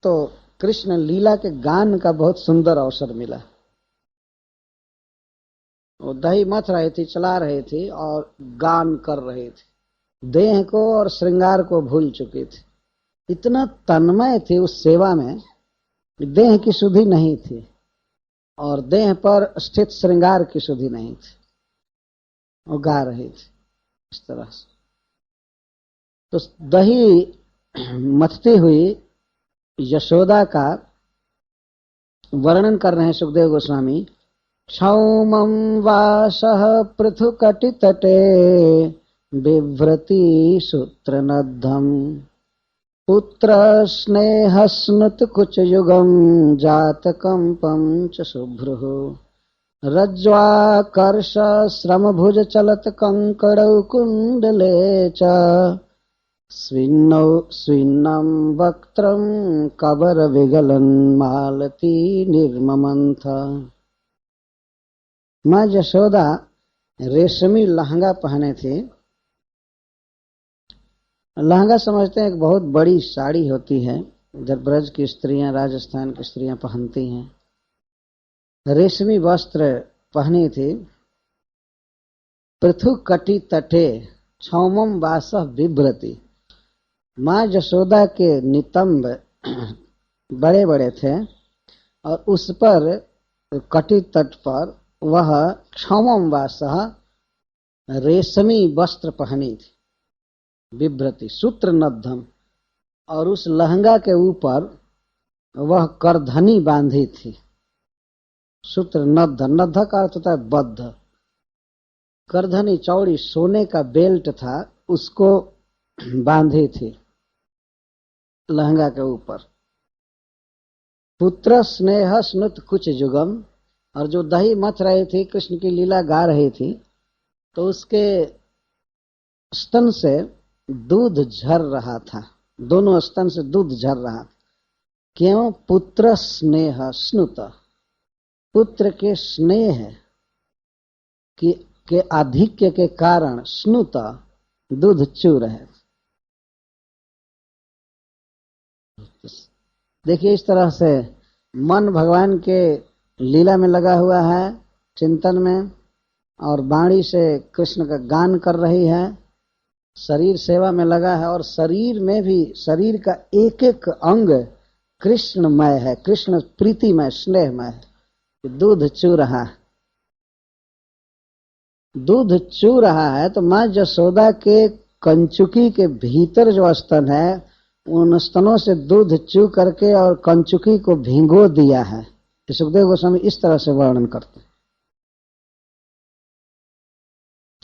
तो कृष्ण लीला के गान का बहुत सुंदर अवसर मिला। वो दही मथ रहे थे, चला रहे थे और गान कर रहे थे। देह को और श्रृंगार को भूल चुके थे, इतना तन्मय थे उस सेवा में। देह की सुधि नहीं थी और देह पर स्थित श्रृंगार की सुधि नहीं थी। वो गा रहे थे इस तरह से। तो दही मथती हुई यशोदा का वर्णन कर रहे हैं सुखदेव गोस्वामी। क्षौमं वासः पृथुकटितटे बिभ्रति सूत्रनद्धम् पुत्र स्नेहस्नुतकुचयुगं जातकम्पं च शुभ्रुः रज्ज्वाकर्ष श्रमभुज चलत कंकड़ौ कुंडले च स्विन्नं वक्त्रं कबर विगलन मालती निर्ममंथ। माँ यशोदा रेशमी लहंगा पहने थे। लहंगा समझते हैं एक बहुत बड़ी साड़ी होती है, इधर ब्रज की स्त्रियां, राजस्थान की स्त्रियां पहनती हैं। रेशमी वस्त्र पहनी थी। पृथु कटि तटे क्षौमम वासः बिभ्रति। माँ यशोदा के नितंब बड़े बड़े थे और उस पर कटि तट पर वह क्षौमम वासः रेशमी वस्त्र पहनी थी। बिभ्रति सूत्र नद्धम, और उस लहंगा के ऊपर वह करधनी बांधी थी। सूत्र नद्ध, नद्ध का अर्थ होता है बद्ध। करधनी चौड़ी सोने का बेल्ट था, उसको बांधी थी लहंगा के ऊपर। पुत्र स्नेह स्नुत कुछ जुगम, और जो दही मथ रही थी, कृष्ण की लीला गा रही थी, तो उसके स्तन से दूध झर रहा था। दोनों स्तन से दूध झर रहा था। क्यों? पुत्र स्नेह स्नुत, पुत्र के स्नेह के आधिक्य के कारण स्नुत दूध चू रहे। देखिए, इस तरह से मन भगवान के लीला में लगा हुआ है, चिंतन में, और वाणी से कृष्ण का गान कर रही है। शरीर सेवा में लगा है और शरीर में भी, शरीर का एक एक अंग कृष्णमय है, कृष्ण प्रीतिमय, स्नेहमय है। दूध चू रहा है, दूध चू रहा है। तो माँ यशोदा के कंचुकी के भीतर जो स्तन है, उन स्तनों से दूध चू करके और कंचुकी को भिगो दिया है। सुखदेव गोस्वामी इस तरह से वर्णन करते हैं।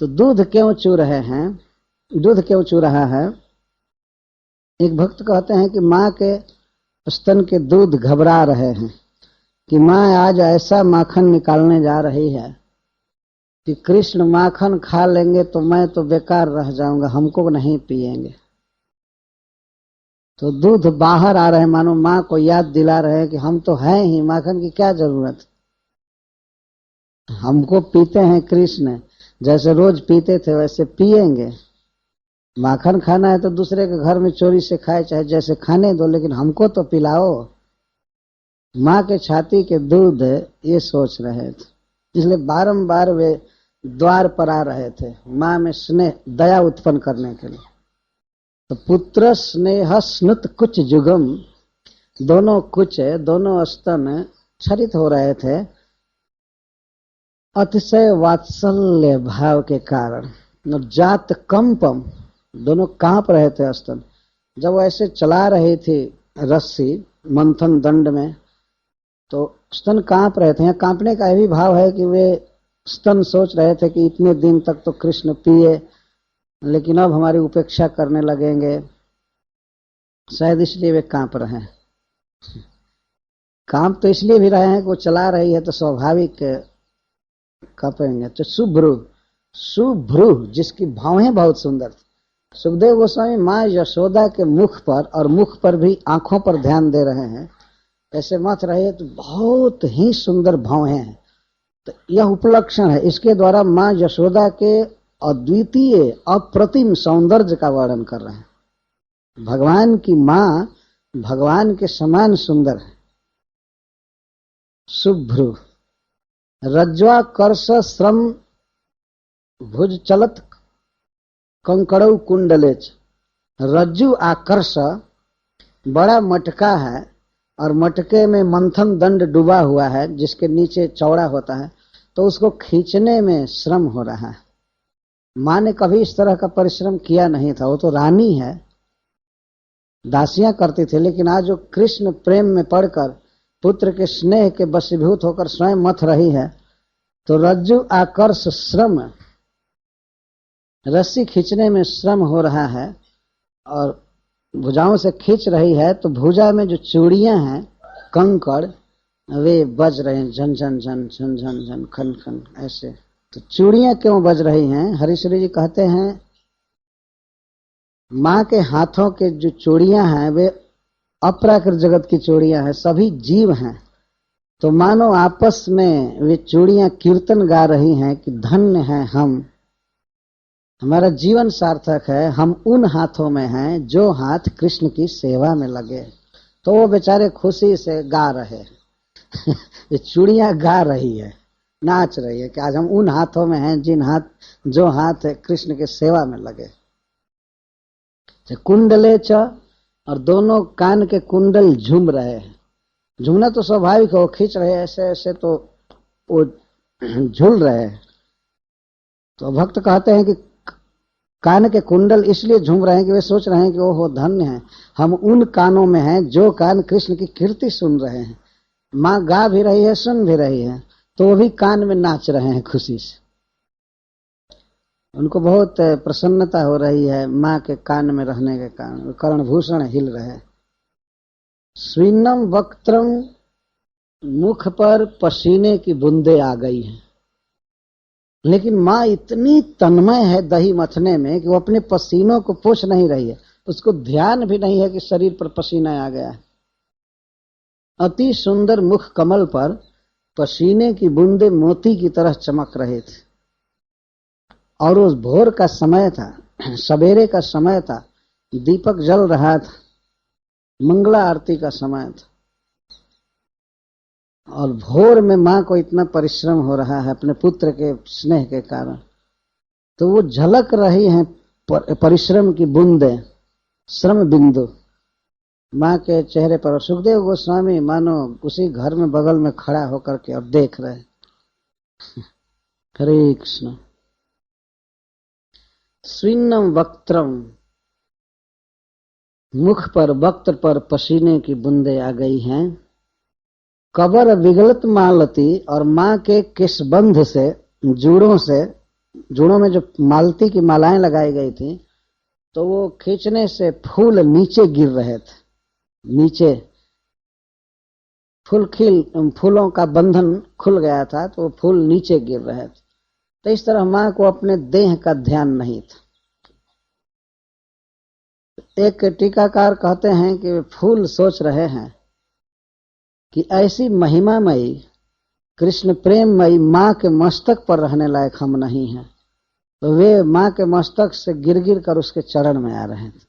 तो दूध क्यों चू रहे हैं, दूध क्यों चू रहा है? एक भक्त कहते हैं कि माँ के स्तन के दूध घबरा रहे हैं कि माँ आज ऐसा माखन निकालने जा रही है कि कृष्ण माखन खा लेंगे तो मैं तो बेकार रह जाऊंगा, हमको नहीं पिएंगे। तो दूध बाहर आ रहे हैं, मानो माँ को याद दिला रहे हैं कि हम तो हैं ही, माखन की क्या जरूरत, हमको पीते हैं कृष्ण, जैसे रोज पीते थे वैसे पिएंगे। माखन खाना है तो दूसरे के घर में चोरी से खाए, चाहे जैसे खाने दो, लेकिन हमको तो पिलाओ। माँ के छाती के दूध, ये सोच रहे थे, इसलिए बारंबार वे द्वार पर आ रहे थे माँ में स्नेह, दया उत्पन्न करने के लिए। तो पुत्र स्नेह स्नुत कुछ जुगम, दोनों कुछ, दोनों स्तन क्षरित हो रहे थे अतिशय वात्सल्य भाव के कारण। जात कंपम, दोनों कांप रहे थे स्तन। जब वो ऐसे चला रही थी रस्सी मंथन दंड में, तो स्तन कांप रहे थे। यहाँ कांपने का यह भी भाव है कि वे स्तन सोच रहे थे कि इतने दिन तक तो कृष्ण पिए, लेकिन अब हमारी उपेक्षा करने लगेंगे, शायद इसलिए वे कांप रहे हैं। कांप तो इसलिए भी रहे हैं कि वो चला रही है तो स्वाभाविक कांपेंगे। तो शुभ्रु, शुभ्रु जिसकी भावें बहुत सुंदर थी। सुखदेव गोस्वामी माँ यशोदा के मुख पर, और मुख पर भी आंखों पर ध्यान दे रहे हैं, ऐसे मत रहे तो बहुत ही सुंदर भावें हैं। तो यह उपलक्षण है, इसके द्वारा माँ यशोदा के अद्वितीय अप्रतिम सौंदर्य का वर्णन कर रहे हैं। भगवान की माँ भगवान के समान सुंदर है। शुभ्रु रज्ज्वा कर्ष श्रम भुज चलत कंकड़ऊ कुंडलेच। रज्जु आकर्ष बड़ा मटका है और मटके में मंथन दंड डूबा हुआ है जिसके नीचे चौड़ा होता है, तो उसको खींचने में श्रम हो रहा है। माँ ने कभी इस तरह का परिश्रम किया नहीं था, वो तो रानी है, दासियां करती थी, लेकिन आज जो कृष्ण प्रेम में पड़कर पुत्र के स्नेह के वशीभूत होकर स्वयं मथ रही है, तो रज्जु आकर्ष श्रम, रस्सी खींचने में श्रम हो रहा है और भुजाओं से खींच रही है, तो भुजा में जो चूड़ियां हैं कंकड़ वे बज रहे हैं, झन झन झन झन झन झन खन खन ऐसे। तो चूड़ियां क्यों बज रही हैं? हरीश्वरी जी कहते हैं माँ के हाथों के जो चूड़ियां हैं वे अपराकृत जगत की चूड़ियां हैं, सभी जीव हैं, तो मानो आपस में वे चूड़ियां कीर्तन गा रही हैं कि धन्य हैं हम, हमारा जीवन सार्थक है, हम उन हाथों में हैं जो हाथ कृष्ण की सेवा में लगे। तो वो बेचारे खुशी से गा रहे हैं ये चूड़ियां गा रही है, नाच रही है कि आज हम उन हाथों में हैं जो हाथ कृष्ण के सेवा में लगे। कुंडले च, और दोनों कान के कुंडल झूम रहे हैं। झूमना तो स्वाभाविक हो, खींच रहे ऐसे ऐसे तो वो झूल रहे हैं। तो भक्त कहते हैं कि कान के कुंडल इसलिए झूम रहे हैं कि वे सोच रहे हैं कि ओहो धन्य है, हम उन कानों में हैं जो कान कृष्ण की कीर्ति सुन रहे हैं। माँ गा भी रही है, सुन भी रही है, तो वो भी कान में नाच रहे हैं खुशी से। उनको बहुत प्रसन्नता हो रही है माँ के कान में रहने के कारण, कर्णभूषण हिल रहे। स्वीनम वक्त्रम, मुख पर पसीने की बूंदे आ गई हैं, लेकिन माँ इतनी तन्मय है दही मथने में कि वो अपने पसीनों को पोंछ नहीं रही है, उसको ध्यान भी नहीं है कि शरीर पर पसीना आ गया है। अति सुंदर मुख कमल पर पसीने की बूंदे मोती की तरह चमक रहे थे, और उस भोर का समय था, सवेरे का समय था, दीपक जल रहा था, मंगला आरती का समय था, और भोर में माँ को इतना परिश्रम हो रहा है अपने पुत्र के स्नेह के कारण, तो वो झलक रही हैं परिश्रम की बूंदे, श्रम बिंदु माँ के चेहरे पर। सुखदेव गोस्वामी मानो उसी घर में बगल में खड़ा होकर के और देख रहे। हरे कृष्ण। स्विन्नम वक्त्रम, मुख पर वक्त्र पर पसीने की बूंदे आ गई हैं। कबर विगलत मालती, और माँ के केशबंध से, जूड़ों में जो मालती की मालाएं लगाई गई थी, तो वो खींचने से फूल नीचे गिर रहे थे, नीचे फूलों का बंधन खुल गया था, तो वो फूल नीचे गिर रहे थे। तो इस तरह माँ को अपने देह का ध्यान नहीं था। एक टीकाकार कहते हैं कि वे फूल सोच रहे हैं कि ऐसी महिमामयी कृष्ण प्रेममयी माँ के मस्तक पर रहने लायक हम नहीं हैं, तो वे माँ के मस्तक से गिर गिर कर उसके चरण में आ रहे थे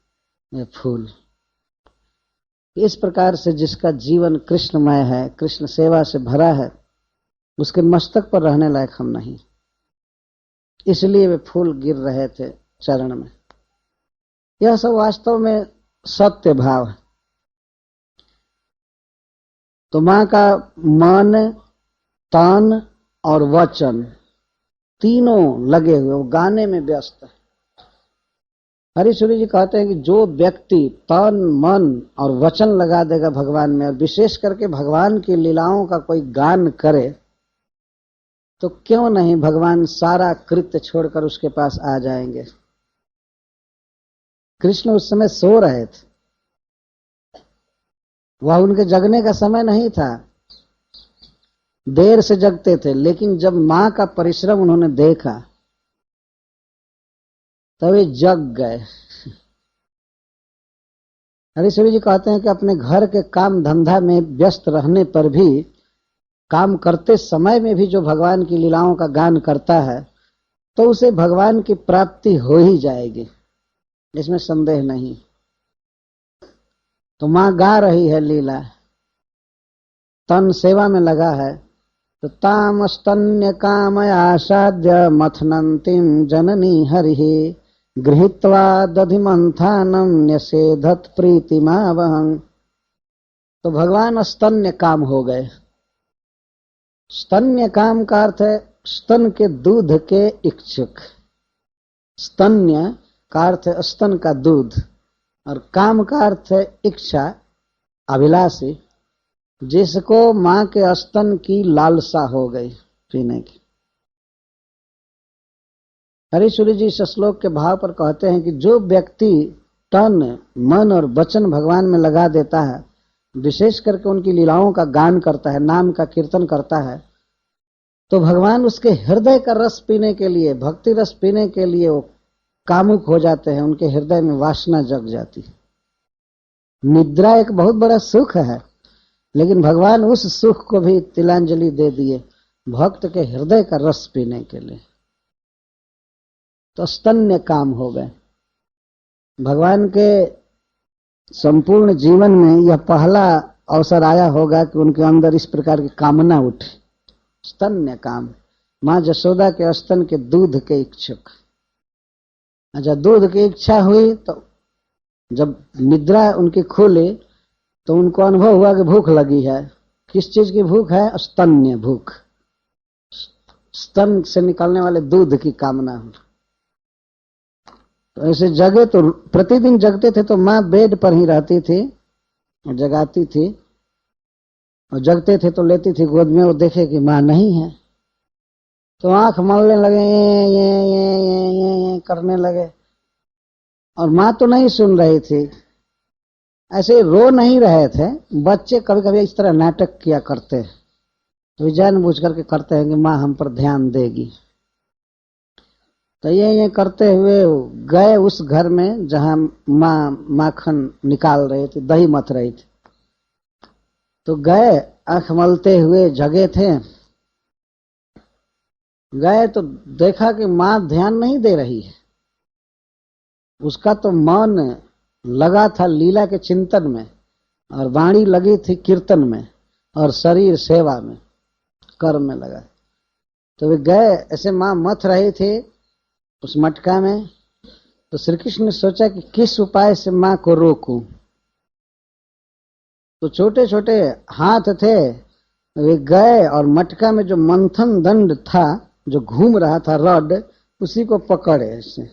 ये फूल। इस प्रकार से जिसका जीवन कृष्णमय है, कृष्ण सेवा से भरा है, उसके मस्तक पर रहने लायक हम नहीं, इसलिए वे फूल गिर रहे थे चरण में। यह सब वास्तव में सत्य भाव है। तो माँ का मन, तन और वचन तीनों लगे हुए, वो गाने में व्यस्त है। हरीश्वरी जी कहते हैं कि जो व्यक्ति तन, मन और वचन लगा देगा भगवान में, और विशेष करके भगवान की लीलाओं का कोई गान करे, तो क्यों नहीं भगवान सारा कृत्य छोड़कर उसके पास आ जाएंगे। कृष्ण उस समय सो रहे थे, वह उनके जगने का समय नहीं था, देर से जगते थे, लेकिन जब माँ का परिश्रम उन्होंने देखा तभी जग गए। हरीश्वरी जी कहते हैं कि अपने घर के काम धंधा में व्यस्त रहने पर भी, काम करते समय में भी जो भगवान की लीलाओं का गान करता है, तो उसे भगवान की प्राप्ति हो ही जाएगी, इसमें संदेह नहीं। तो माँ गा रही है लीला, तन सेवा में लगा है। तो ताम स्तन्य कामयासाद्य मथनंतीम जननी हरिहि गृहीत्वा दधिमंथानम न्यसेधत प्रीतिमावहं। तो भगवान स्तन्य काम हो गए। स्तन्य काम का अर्थ है स्तन के दूध के इच्छुक। स्तन्य का अर्थ है स्तन का दूध, और काम का अर्थ है इच्छा, अभिलाषी, जिसको मां के स्तन की लालसा हो गई पीने की। हरीश्वरी जी इस श्लोक के भाव पर कहते हैं कि जो व्यक्ति तन मन और वचन भगवान में लगा देता है, विशेष करके उनकी लीलाओं का गान करता है, नाम का कीर्तन करता है, तो भगवान उसके हृदय का रस पीने के लिए, भक्ति रस पीने के लिए वो कामुक हो जाते हैं, उनके हृदय में वासना जग जाती। निद्रा एक बहुत बड़ा सुख है, लेकिन भगवान उस सुख को भी तिलांजलि दे दिए भक्त के हृदय का रस पीने के लिए। तो स्तन्य काम हो गए। भगवान के संपूर्ण जीवन में यह पहला अवसर आया होगा कि उनके अंदर इस प्रकार की कामना उठी, स्तन्य काम। मां जसोदा के स्तन के दूध के इच्छुक। अच्छा, दूध की इच्छा हुई तो जब निद्रा उनकी खुली तो उनको अनुभव हुआ कि भूख लगी है। किस चीज की भूख है? स्तन्य भूख, स्तन से निकलने वाले दूध की कामना। तो ऐसे जगे तो प्रतिदिन जगते थे तो माँ बेड पर ही रहती थी और जगाती थी, और जगते थे तो लेती थी गोद में। वो देखे कि माँ नहीं है तो आंख मलने लगे, ये करने लगे, और माँ तो नहीं सुन रही थी। ऐसे रो नहीं रहे थे। बच्चे कभी कभी इस तरह नाटक किया करते हैं, तो जानबूझ करके करते हैं कि माँ हम पर ध्यान देगी। तो ये करते हुए गए उस घर में जहां माँ माखन निकाल रही थी, दही मथ रही थी। तो गए, आंख मलते हुए जगे थे। गए तो देखा कि माँ ध्यान नहीं दे रही है। उसका तो मन लगा था लीला के चिंतन में, और वाणी लगी थी कीर्तन में, और शरीर सेवा में, कर्म में लगा। तो वे गए, ऐसे माँ मथ रही थी उस मटका में। तो श्री कृष्ण ने सोचा कि किस उपाय से माँ को रोकूं। तो छोटे छोटे हाथ थे, वे गए और मटका में जो मंथन दंड था, जो घूम रहा था रॉड, उसी को पकड़े, ऐसे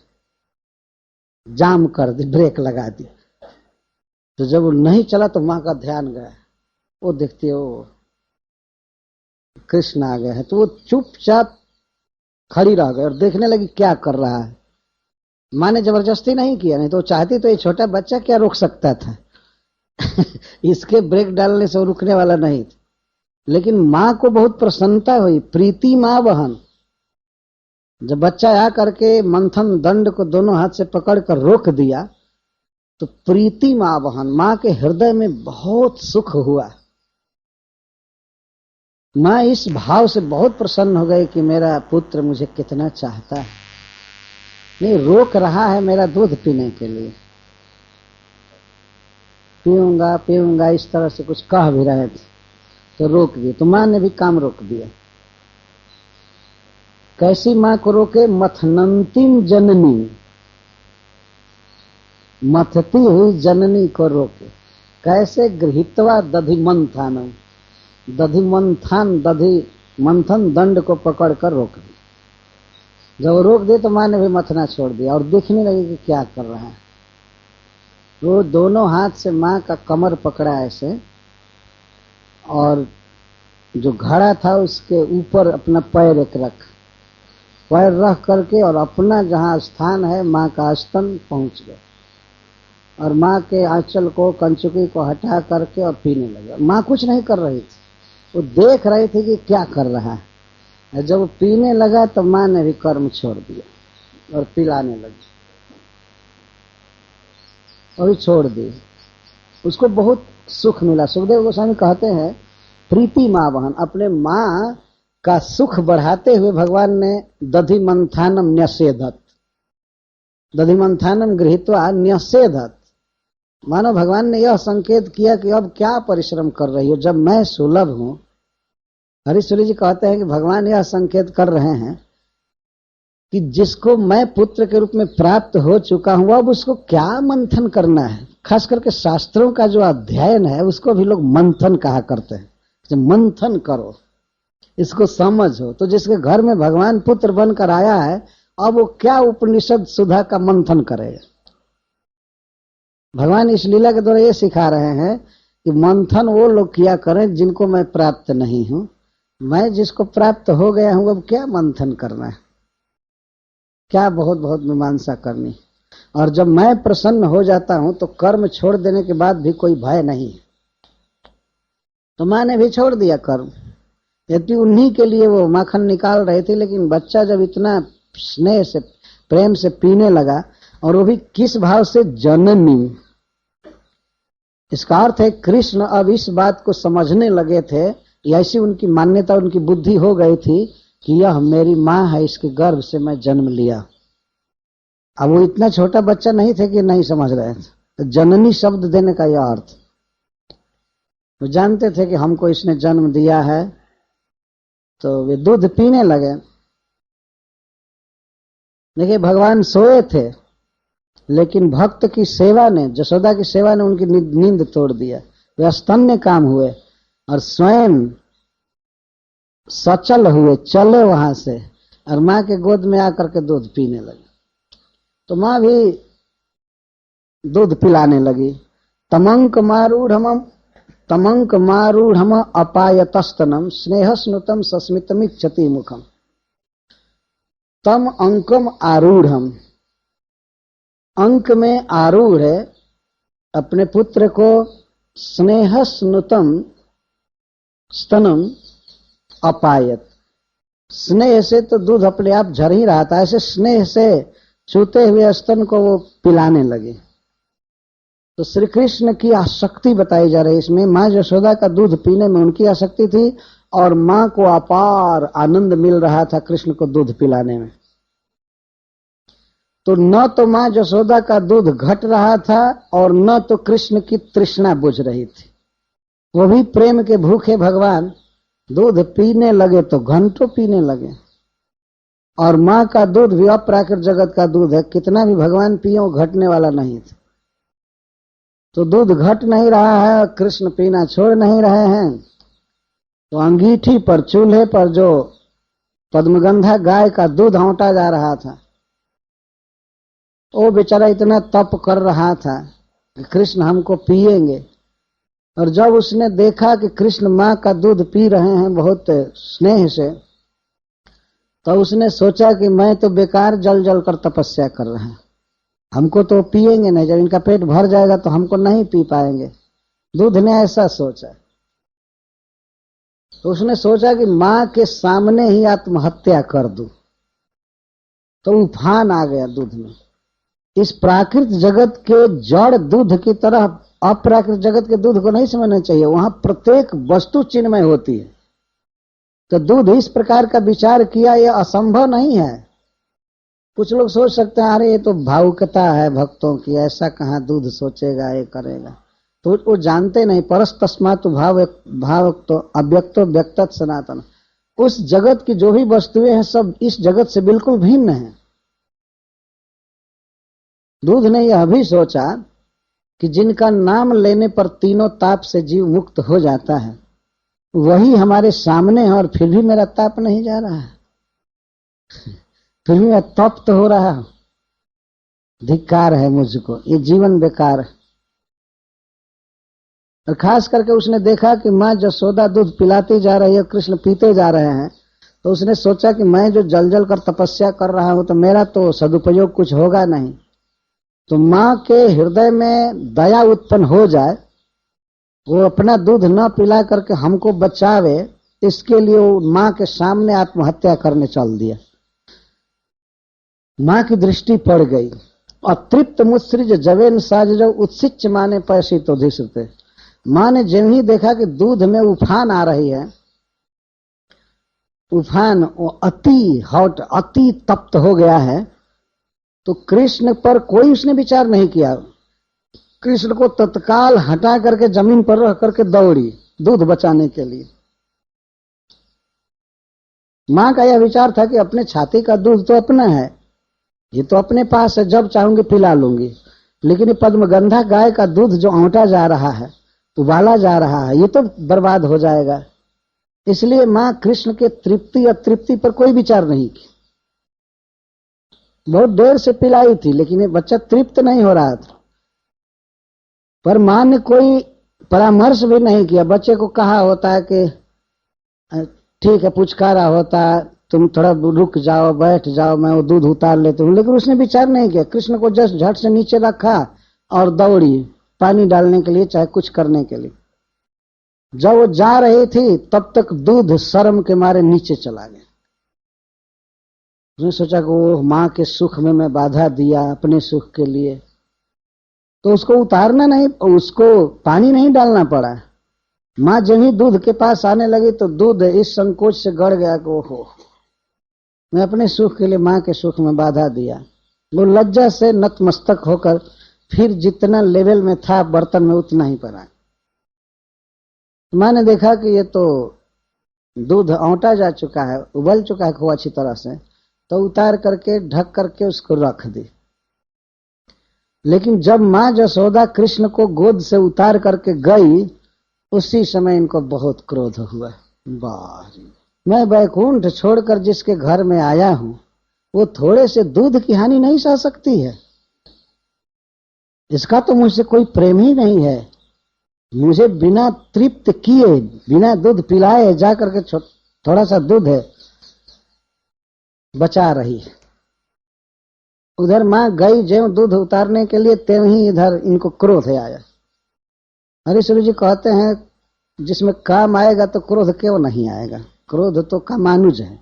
जाम कर दी, ब्रेक लगा दी। तो जब वो नहीं चला तो माँ का ध्यान गया। वो देखती है वो कृष्ण आ गए हैं। तो वो चुपचाप खड़ी रह गई और देखने लगी क्या कर रहा है। माँ ने जबरदस्ती नहीं किया, नहीं तो चाहती तो ये छोटा बच्चा क्या रोक सकता था इसके ब्रेक डालने से वो रुकने वाला नहीं था। लेकिन माँ को बहुत प्रसन्नता हुई, प्रीति माँ बहन। जब बच्चा आ करके मंथन दंड को दोनों हाथ से पकड़कर रोक दिया तो प्रीति माँ बहन, माँ के हृदय में बहुत सुख हुआ। माँ इस भाव से बहुत प्रसन्न हो गई कि मेरा पुत्र मुझे कितना चाहता है, नहीं रोक रहा है मेरा दूध पीने के लिए। पीऊंगा पीऊंगा इस तरह से कुछ कह भी रहे थे तो रोक दिए। तो माँ ने भी काम रोक दिया। कैसी माँ को रोके? मथनंतीम जननी, मथती हुई जननी को रोके। कैसे? गृहीत्वा दधिमंथानम, दधि मंथन दंड को पकड़कर रोक दी। जब रोक दे तो माँ ने भी मथना छोड़ दिया और देखने लगी कि क्या कर रहा है। वो दोनों हाथ से माँ का कमर पकड़ा ऐसे, और जो घड़ा था उसके ऊपर अपना पैर एक रख, पैर रख करके और अपना जहाँ स्थान है माँ का स्तन पहुंच गए, और माँ के आंचल को, कंचुकी को हटा करके और पीने लगे। माँ कुछ नहीं कर रही थी, वो देख रही थी कि क्या कर रहा है। जब वो पीने लगा तो माँ ने भी कर्म छोड़ दिया और पिलाने लगी, और छोड़ दी। उसको बहुत सुख मिला। सुखदेव गोस्वामी कहते हैं प्रीति माँ बहन, अपने माँ का सुख बढ़ाते हुए भगवान ने दधि मंथानम न्यसेधत, दधि मंथानम गृहीत्वा न्यसेधत, मानो भगवान ने यह संकेत किया कि अब क्या परिश्रम कर रही हो जब मैं सुलभ हूं। हरीश्वरी जी कहते हैं कि भगवान यह संकेत कर रहे हैं कि जिसको मैं पुत्र के रूप में प्राप्त हो चुका हूं अब उसको क्या मंथन करना है। खास करके शास्त्रों का जो अध्ययन है उसको भी लोग मंथन कहा करते हैं। तो मंथन करो, इसको समझो। तो जिसके घर में भगवान पुत्र बनकर आया है अब वो क्या उपनिषद सुधा का मंथन करेगा। भगवान इस लीला के द्वारा ये सिखा रहे हैं कि मंथन वो लोग किया करें जिनको मैं प्राप्त नहीं हूं। मैं जिसको प्राप्त हो गया हूं अब क्या मंथन करना है, क्या बहुत बहुत मीमांसा करनी। और जब मैं प्रसन्न हो जाता हूं तो कर्म छोड़ देने के बाद भी कोई भय नहीं। तो माँ ने भी छोड़ दिया कर्म, यदि उन्हीं के लिए वो माखन निकाल रहे थे, लेकिन बच्चा जब इतना स्नेह से प्रेम से पीने लगा, और वो भी किस भाव से, जननी। इसका अर्थ है कृष्ण अब इस बात को समझने लगे थे, ऐसी उनकी मान्यता उनकी बुद्धि हो गई थी कि यह मेरी माँ है, इसके गर्भ से मैं जन्म लिया। अब वो इतना छोटा बच्चा नहीं थे कि नहीं समझ रहे थे। तो जननी शब्द देने का यह अर्थ, वो जानते थे कि हमको इसने जन्म दिया है। तो वे दूध पीने लगे। देखिए भगवान सोए थे, लेकिन भक्त की सेवा ने, जसोदा की सेवा ने उनकी नींद तोड़ दिया। वे स्तन्य काम हुए और स्वयं सचल हुए, चले वहां से और माँ के गोद में आकर के दूध पीने लगे। तो माँ भी दूध पिलाने लगी। तमंक मारूढ़ अपायतस्तनम स्नेहस्नुतम सस्मितमिच्छति मुखम तम अंकम आरूढ़। अंक में आरूढ़ है, अपने पुत्र को स्नेहस्नुतम स्तनम अपायत। स्नेह से तो दूध अपने आप झर ही रहा था, ऐसे स्नेह से छूते हुए स्तन को वो पिलाने लगे। तो श्री कृष्ण की आसक्ति बताई जा रही है इसमें। माँ यशोदा का दूध पीने में उनकी आसक्ति थी और माँ को अपार आनंद मिल रहा था कृष्ण को दूध पिलाने में। तो न तो माँ यशोदा का दूध घट रहा था और न तो कृष्ण की तृष्णा बुझ रही थी। वो भी प्रेम के भूखे भगवान दूध पीने लगे तो घंटों पीने लगे। और माँ का दूध भी अप्राकृत जगत का दूध है, कितना भी भगवान पिए वो घटने वाला नहीं था। तो दूध घट नहीं रहा है, कृष्ण पीना छोड़ नहीं रहे हैं। तो अंगीठी पर, चूल्हे पर जो पद्मगंधा गाय का दूध औंटा जा रहा था, वो बेचारा इतना तप कर रहा था कि कृष्ण हमको पिएंगे। और जब उसने देखा कि कृष्ण माँ का दूध पी रहे हैं बहुत स्नेह से, तो उसने सोचा कि मैं तो बेकार जल जल कर तपस्या कर रहा हूं, हमको तो पिएंगे नहीं, जब इनका पेट भर जाएगा तो हमको नहीं पी पाएंगे। दूध ने ऐसा सोचा। तो उसने सोचा कि माँ के सामने ही आत्महत्या कर दूं। तो उफान आ गया दूध में। इस प्राकृत जगत के जड़ दूध की तरह अप्राकृत जगत के दूध को नहीं समझना चाहिए, वहां प्रत्येक वस्तु चिन्मय होती है। तो दूध इस प्रकार का विचार किया, यह असंभव नहीं है। कुछ लोग सोच सकते हैं अरे ये तो भावुकता है भक्तों की, ऐसा कहाँ दूध सोचेगा, ये करेगा। तो वो जानते नहीं, परस्तस्मात् भाव तो अव्यक्तो व्यक्तत् सनातन। उस जगत की जो भी वस्तुएं हैं सब इस जगत से बिल्कुल भिन्न है। दूध ने यह भी सोचा कि जिनका नाम लेने पर तीनों ताप से जीव मुक्त हो जाता है वही हमारे सामने है, और फिर भी मेरा ताप नहीं जा रहा है, फिर भी मैं तप्त हो रहा हूं। धिक्कार है मुझको, ये जीवन बेकार है। और खास करके उसने देखा कि माँ यशोदा दूध पिलाती जा रही है, कृष्ण पीते जा रहे हैं। तो उसने सोचा कि मैं जो जल जल कर तपस्या कर रहा हूं तो मेरा तो सदुपयोग कुछ होगा नहीं। तो माँ के हृदय में दया उत्पन्न हो जाए, वो अपना दूध न पिला करके हमको बचावे, इसके लिए वो माँ के सामने आत्महत्या करने चल दिया। माँ की दृष्टि पड़ गई। अतृप्त मुत्सृज जवेन साज उत्सिच माने पैसी तो धिसते। माँ ने जब ही देखा कि दूध में उफान आ रही है, उफान वो अति हॉट, अति तप्त हो गया है, तो कृष्ण पर कोई उसने विचार नहीं किया। कृष्ण को तत्काल हटा करके जमीन पर रख करके दौड़ी दूध बचाने के लिए। मां का यह विचार था कि अपने छाती का दूध तो अपना है, ये तो अपने पास है, जब चाहूंगी पिला लूंगी। लेकिन ये पद्मगंधा गाय का दूध जो औंटा जा रहा है, उबाला जा रहा है, ये तो बर्बाद हो जाएगा। इसलिए मां कृष्ण के तृप्ति अतृप्ति पर कोई विचार नहीं की। बहुत देर से पिलाई थी, लेकिन ये बच्चा तृप्त नहीं हो रहा था। पर मां ने कोई परामर्श भी नहीं किया। बच्चे को कहा होता है कि ठीक है, पुचकारा होता, तुम थोड़ा रुक जाओ, बैठ जाओ, मैं वो दूध उतार लेती हूँ, लेकिन उसने विचार नहीं किया। कृष्ण को जस्ट झट से नीचे रखा और दौड़ी पानी डालने के लिए, चाहे कुछ करने के लिए। जब वो जा रही थी तब तक दूध शर्म के मारे नीचे चला गया। उसने सोचा कि वो मां के सुख में मैं बाधा दिया अपने सुख के लिए, तो उसको उतारना नहीं, उसको पानी नहीं डालना पड़ा। मां जब ही दूध के पास आने लगी तो दूध इस संकोच से गड़ गया कि ओहो, मैं अपने सुख के लिए मां के सुख में बाधा दिया। वो लज्जा से नतमस्तक होकर फिर जितना लेवल में था बर्तन में उतना ही पर आया। मां ने देखा कि ये तो दूध औंटा जा चुका है, उबल चुका है खूब अच्छी तरह से, तो उतार करके ढक करके उसको रख दी। लेकिन जब मां जसोदा कृष्ण को गोद से उतार करके गई, उसी समय इनको बहुत क्रोध हुआ। वाह, मैं वैकुंठ छोड़कर जिसके घर में आया हूं, वो थोड़े से दूध की हानि नहीं सह सकती है। इसका तो मुझसे कोई प्रेम ही नहीं है। मुझे बिना तृप्त किए, बिना दूध पिलाए जा करके थोड़ा सा दूध है बचा रही है। उधर मां गई ज्यों दूध उतारने के लिए, त्यों ही इधर इनको क्रोध आया। हरीश्वर जी कहते हैं, जिसमें काम आएगा तो क्रोध क्यों नहीं आएगा। क्रोध तो कामानुज है।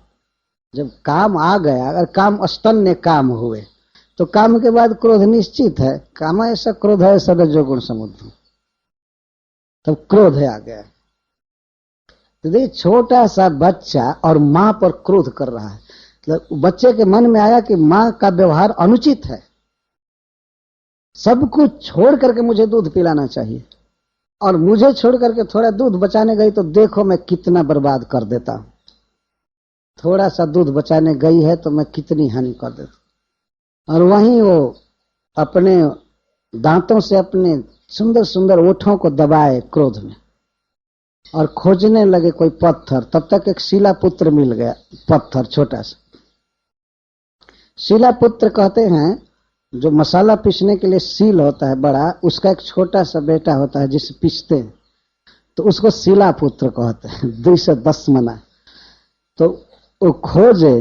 जब काम आ गया, अगर काम स्तन्य काम हुए तो काम के बाद क्रोध निश्चित है। काम ऐसा क्रोध है सब रजोगुण समुद्र, तब क्रोध आ गया। तो देखिए, छोटा सा बच्चा और मां पर क्रोध कर रहा है। तो बच्चे के मन में आया कि मां का व्यवहार अनुचित है, सब कुछ छोड़ करके मुझे दूध पिलाना चाहिए, और मुझे छोड़ करके थोड़ा दूध बचाने गई तो देखो मैं कितना बर्बाद कर देता हूं। थोड़ा सा दूध बचाने गई है तो मैं कितनी हानि कर देता। और वहीं वो अपने दांतों से अपने सुंदर सुंदर ओठों को दबाए क्रोध में और खोजने लगे कोई पत्थर। तब तक एक शिला पुत्र मिल गया, पत्थर छोटा सा। शिला पुत्र कहते हैं जो मसाला पीसने के लिए सील होता है बड़ा, उसका एक छोटा सा बेटा होता है जिसे पीसते हैं, तो उसको शिला पुत्र कहते हैं। 210 मना। तो वो खोजे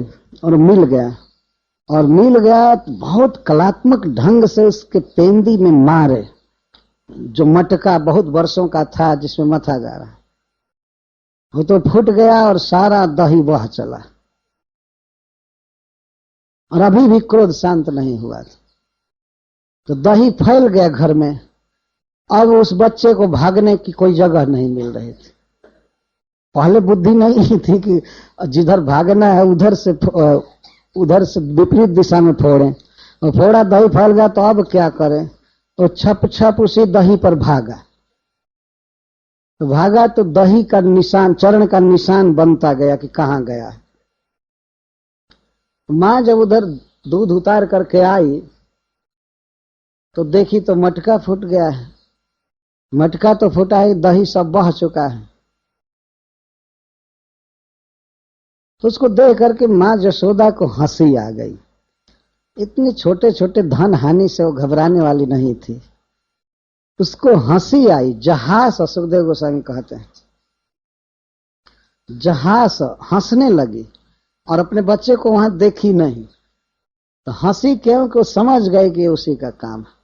और मिल गया, और मिल गया तो बहुत कलात्मक ढंग से उसके पेंदी में मारे, जो मटका बहुत वर्षों का था जिसमें मथा जा रहा, वो तो फूट गया और सारा दही बह चला। और अभी भी क्रोध शांत नहीं हुआ था, तो दही फैल गया घर में। अब उस बच्चे को भागने की कोई जगह नहीं मिल रही थी। पहले बुद्धि नहीं थी कि जिधर भागना है उधर से विपरीत दिशा में फोड़ें, और फोड़ा दही फैल गया तो अब क्या करें। तो छप छप उसी दही पर भागा। तो भागा तो दही का निशान, चरण का निशान बनता गया कि कहां गया है। मां जब उधर दूध उतार करके आई तो देखी तो मटका फूट गया है। मटका तो फूटा है, दही सब बह चुका है। तो उसको देख करके मां जसोदा को हंसी आ गई। इतने छोटे छोटे धन हानि से वो घबराने वाली नहीं थी, उसको हंसी आई। जहास, सुखदेव गोस्वामी कहते हैं, जहास हंसने लगी और अपने बच्चे को वहां देखी नहीं। तो हंसी क्यों कि वो समझ गए कि उसी का काम है।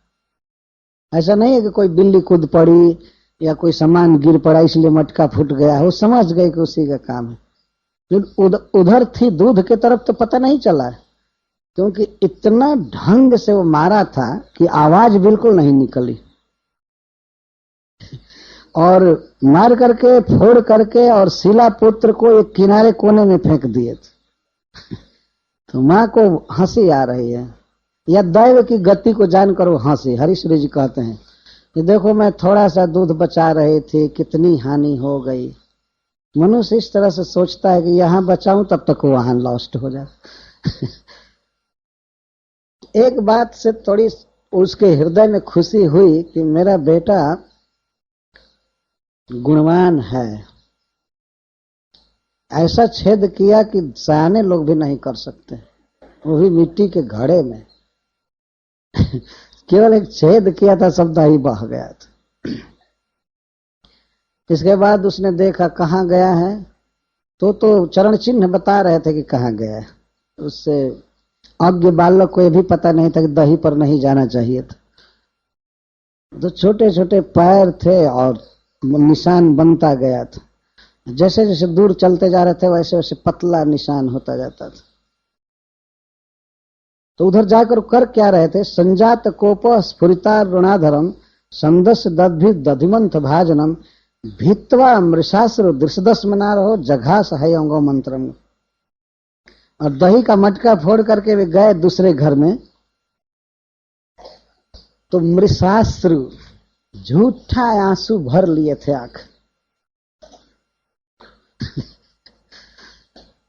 ऐसा नहीं है कि कोई बिल्ली कूद पड़ी या कोई सामान गिर पड़ा इसलिए मटका फूट गया। वो समझ गए कि उसी का काम है। उधर थी दूध के तरफ तो पता नहीं चला, क्योंकि इतना ढंग से वो मारा था कि आवाज बिल्कुल नहीं निकली। और मार करके, फोड़ करके, और शिला पुत्र को एक किनारे कोने में फेंक दिए थे। तो मां को हंसी आ रही है, या दैव की गति को जानकर वो हंसी। हरीश्वर जी कहते हैं कि देखो मैं थोड़ा सा दूध बचा रही थी, कितनी हानि हो गई। मनुष्य इस तरह से सोचता है कि यहां बचाऊं तब तक वहां लॉस्ट हो जाए। एक बात से थोड़ी उसके हृदय में खुशी हुई कि मेरा बेटा गुणवान है, ऐसा छेद किया कि सयाने लोग भी नहीं कर सकते, वो भी मिट्टी के घड़े में। केवल एक छेद किया था, सब दही बह गया था। इसके बाद उसने देखा कहाँ गया है, तो चरण चिन्ह बता रहे थे कि कहाँ गया है। उससे अज्ञ बालक को यह भी पता नहीं था कि दही पर नहीं जाना चाहिए था। तो छोटे छोटे पैर थे और निशान बनता गया था। जैसे जैसे दूर चलते जा रहे थे वैसे वैसे पतला निशान होता जाता था। तो उधर जाकर कर क्या रहे थे, संजात कोप स्फुरिता ऋणाधरम संदस दधि दधिमंथ भाजनम भित्वा मृषास्त्र दृषदस मना रहो जघास है अंगो मंत्रम। और दही का मटका फोड़ करके वे गए दूसरे घर में, तो मृषास्त्र झूठा आंसू भर लिए थे आंख।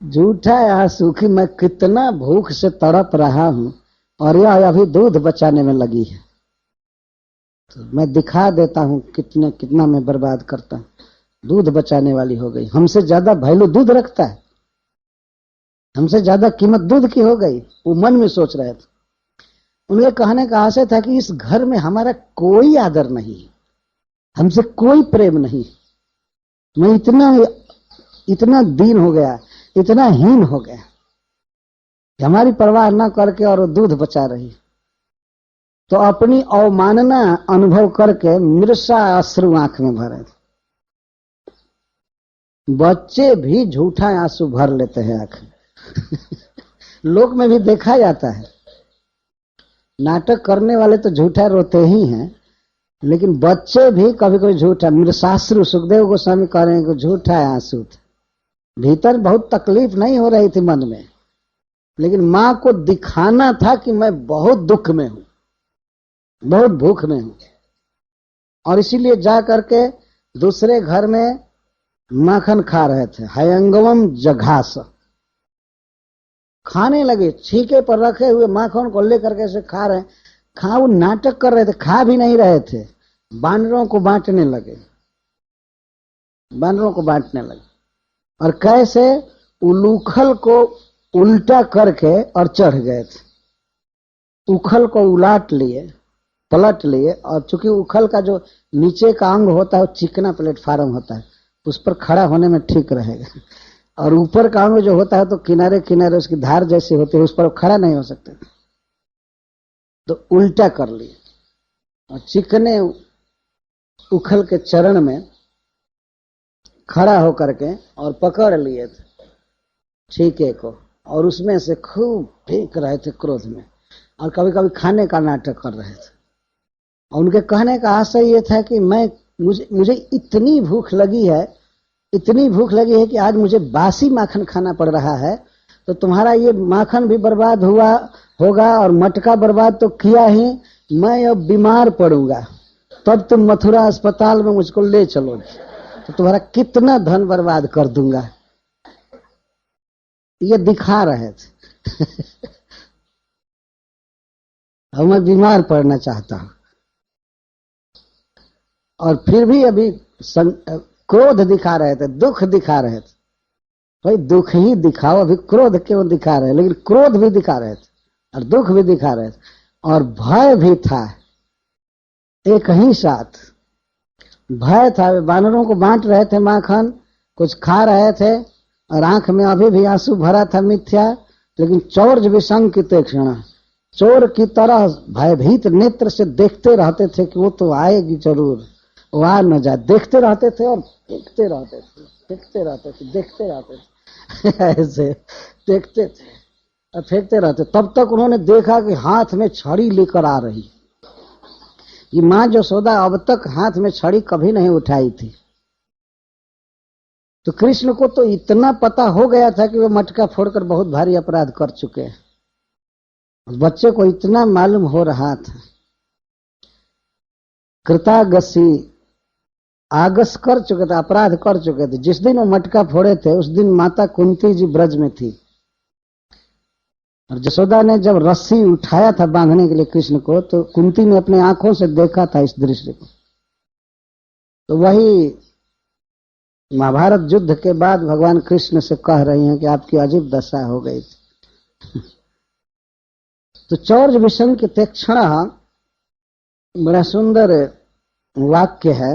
झूठा आंसू कि मैं कितना भूख से तड़प रहा हूं और यह अभी दूध बचाने में लगी है, तो मैं दिखा देता हूं कितना मैं बर्बाद करता हूं। दूध बचाने वाली हो गई, हमसे ज्यादा वैल्यू दूध रखता है, हमसे ज्यादा कीमत दूध की हो गई। वो मन में सोच रहे थे। उनके कहने का आशय था कि इस घर में हमारा कोई आदर नहीं, हमसे कोई प्रेम नहीं, मैं इतना दीन हो गया, इतना हीन हो गया कि हमारी परवाह न करके और वो दूध बचा रही। तो अपनी अवमानना अनुभव करके मृषा अश्रु आंख में भरे। बच्चे भी झूठा आंसू भर लेते हैं आंख में। लोक में भी देखा जाता है, नाटक करने वाले तो झूठा रोते ही हैं, लेकिन बच्चे भी कभी कभी झूठा। मृषाश्रु सुखदेव गोस्वामी कह रहे हैं कि झूठा आंसू था। भीतर बहुत तकलीफ नहीं हो रही थी मन में, लेकिन मां को दिखाना था कि मैं बहुत दुख में हूं, बहुत भूख में हूं। और इसीलिए जा करके दूसरे घर में माखन खा रहे थे। हयंगवम जघास खाने लगे, छीके पर रखे हुए माखन को लेकर के से खा रहे। खा वो नाटक कर रहे थे, खा भी नहीं रहे थे, बानरों को बांटने लगे, बानरों को बांटने लगे। और कैसे उलूखल को उल्टा करके और चढ़ गए थे। उखल को उलाट लिए, पलट लिए, और चूंकि उखल का जो नीचे का अंग होता है वो चिकना प्लेटफार्म होता है, उस पर खड़ा होने में ठीक रहेगा। और ऊपर का अंग जो होता है तो किनारे किनारे उसकी धार जैसी होती है, उस पर खड़ा नहीं हो सकते। तो उल्टा कर लिए और चिकने उखल के चरण में खड़ा होकर के और पकड़ लिए थे छीके को, और उसमें से खूब फेंक रहे थे क्रोध में, और कभी कभी खाने का नाटक कर रहे थे। और उनके कहने का आशय ये था कि मुझे इतनी भूख लगी है, इतनी भूख लगी है कि आज मुझे बासी माखन खाना पड़ रहा है, तो तुम्हारा ये माखन भी बर्बाद हुआ होगा और मटका बर्बाद तो किया ही, मैं अब बीमार पड़ूंगा, तब तुम मथुरा अस्पताल में मुझको ले चलोगे तो तुम्हारा कितना धन बर्बाद कर दूंगा। ये दिखा रहे थे। अब मैं बीमार पड़ना चाहता हूं, और फिर भी अभी क्रोध दिखा रहे थे, दुख दिखा रहे थे। भाई दुख ही दिखाओ, अभी क्रोध क्यों दिखा रहे, लेकिन क्रोध भी दिखा रहे थे और दुख भी दिखा रहे थे, और भय भी था एक ही साथ। भय था, वे वानरों को बांट रहे थे माखन, कुछ खा रहे थे, और आंख में अभी भी आंसू भरा था मिथ्या, लेकिन चौर्य विसंग की तीक्ष्ण, चोर की तरह भयभीत नेत्र से देखते रहते थे कि वो तो आएगी जरूर, वो आ न जाए। देखते रहते थे और देखते रहते थे, देखते रहते थे, देखते रहते थे। ऐसे देखते थे और फेंकते रहते। तब तक उन्होंने देखा कि हाथ में छड़ी लेकर आ रही। ये मां यशोदा अब तक हाथ में छड़ी कभी नहीं उठाई थी। तो कृष्ण को तो इतना पता हो गया था कि वो मटका फोड़कर बहुत भारी अपराध कर चुके हैं। बच्चे को इतना मालूम हो रहा था। कृतागसी आगस कर चुके थे, अपराध कर चुके थे। जिस दिन वो मटका फोड़े थे उस दिन माता कुंती जी ब्रज में थी, और जसोदा ने जब रस्सी उठाया था बांधने के लिए कृष्ण को, तो कुंती ने अपने आंखों से देखा था इस दृश्य को। तो वही महाभारत युद्ध के बाद भगवान कृष्ण से कह रही हैं कि आपकी अजीब दशा हो गई थी। तो चौर्य विसंकेतेक्षण बड़ा सुंदर वाक्य है।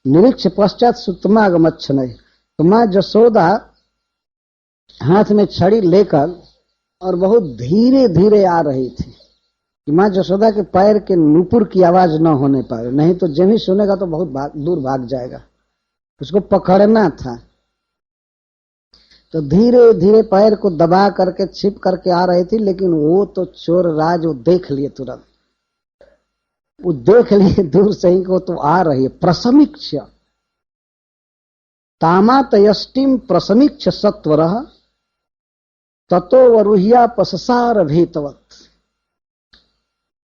निरीक्ष पश्चात सुतमागमच्छन। तो मां जसोदा हाथ में छड़ी लेकर और बहुत धीरे धीरे आ रही थी कि मां जसोदा के पैर के नूपुर की आवाज न होने पाए, नहीं तो जब ही सुनेगा तो बहुत दूर भाग जाएगा, उसको पकड़ना था। तो धीरे धीरे पैर को दबा करके छिप करके आ रही थी, लेकिन वो तो चोर राज वो देख लिए तुरंत, वो देख लिए दूर से ही को तो आ रही है। प्रसमीक्ष तामात यष्टिम प्रसमीक्ष सत्वरः ततो वरुह्या पससार भीतवत।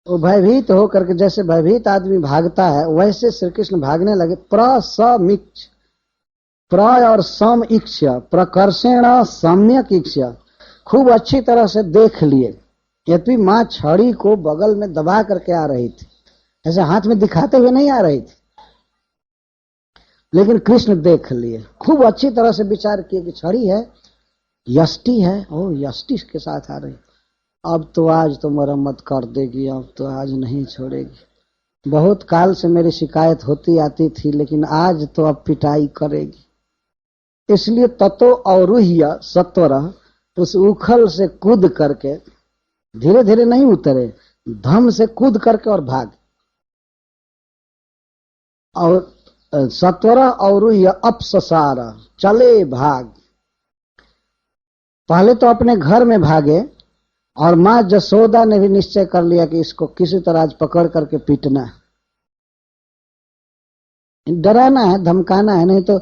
वो भयभीत होकर के, जैसे भयभीत आदमी भागता है वैसे श्री कृष्ण भागने लगे। प्रसमीक्ष, प्र और सम इक्ष, प्रकर्षेण सम्यक इक्ष, खूब अच्छी तरह से देख लिए। यद्यपि मां छड़ी को बगल में दबा करके आ रही थी, ऐसे हाथ में दिखाते हुए नहीं आ रही थी, लेकिन कृष्ण देख लिए, खूब अच्छी तरह से विचार किए कि छड़ी है, यष्टि है, ओ यष्टि के साथ आ रही, अब तो आज तो मरम्मत कर देगी, अब तो आज नहीं छोड़ेगी। बहुत काल से मेरी शिकायत होती आती थी, लेकिन आज तो अब पिटाई करेगी। इसलिए ततो अवरुह्य सत्वरः, उस उखल से कूद करके, धीरे धीरे नहीं उतरे, धम से कूद करके और भाग। और सत्वरः अवरुह्य अपससार, चले भाग। पहले तो अपने घर में भागे, और मां जसोदा ने भी निश्चय कर लिया कि इसको किसी तरह आज पकड़ करके पीटना है, डराना है, धमकाना है, नहीं तो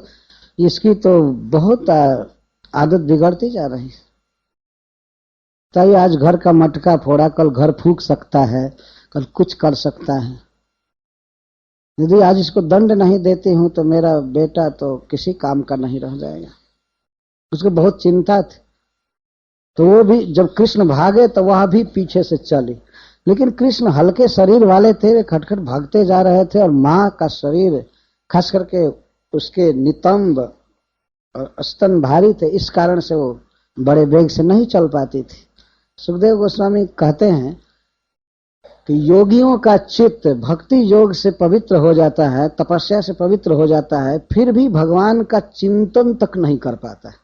इसकी तो बहुत आदत बिगड़ती जा रही है। ताकि आज घर का मटका फोड़ा, कल घर फूंक सकता है, कल कुछ कर सकता है। यदि आज इसको दंड नहीं देती हूं तो मेरा बेटा तो किसी काम का नहीं रह जाएगा। उसको बहुत चिंता थी। तो वो भी जब कृष्ण भागे तो वह भी पीछे से चली, लेकिन कृष्ण हल्के शरीर वाले थे, वे खटखट भागते जा रहे थे, और मां का शरीर खास करके उसके नितंब और स्तन भारी थे, इस कारण से वो बड़े वेग से नहीं चल पाती थी। सुखदेव गोस्वामी कहते हैं कि योगियों का चित्त भक्ति योग से पवित्र हो जाता है, तपस्या से पवित्र हो जाता है, फिर भी भगवान का चिंतन तक नहीं कर पाता है।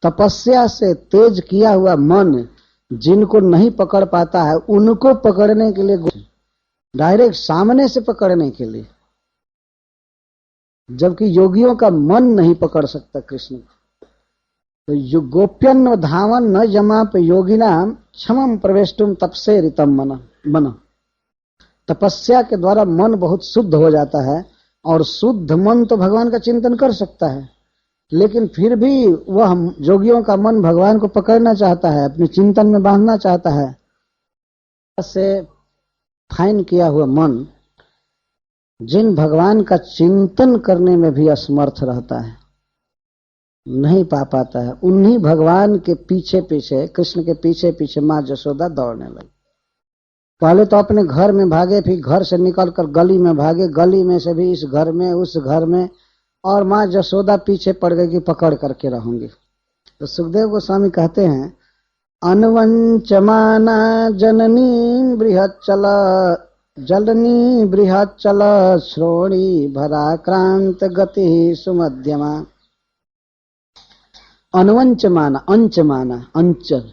तपस्या से तेज किया हुआ मन जिनको नहीं पकड़ पाता है, उनको पकड़ने के लिए, डायरेक्ट सामने से पकड़ने के लिए, जबकि योगियों का मन नहीं पकड़ सकता कृष्ण को। तो गोप्यन्न धावन न जमाप योगिना क्षमम प्रवेष्टुम तपसे रितम मन। तपस्या के द्वारा मन बहुत शुद्ध हो जाता है, और शुद्ध मन तो भगवान का चिंतन कर सकता है, लेकिन फिर भी वह योगियों का मन भगवान को पकड़ना चाहता है, अपने चिंतन में बांधना चाहता है। ऐसे फाइन किया हुआ मन जिन भगवान का चिंतन करने में भी असमर्थ रहता है, नहीं पा पाता है, उन्हीं भगवान के पीछे पीछे, कृष्ण के पीछे पीछे मां जसोदा दौड़ने लगी। पहले तो अपने घर में भागे, फिर घर से निकलकर गली में भागे, गली में से भी इस घर में उस घर में, और मां जसोदा पीछे पड़ गई कि पकड़ करके रहूंगी। तो सुखदेव गोस्वामी कहते हैं, अनवंचमाना जननी बृहच्चल जलनी बृहच्चल श्रोणी भराक्रांत गति सुमध्यमा। अनवंचमाना, अंचमाना, अंचल,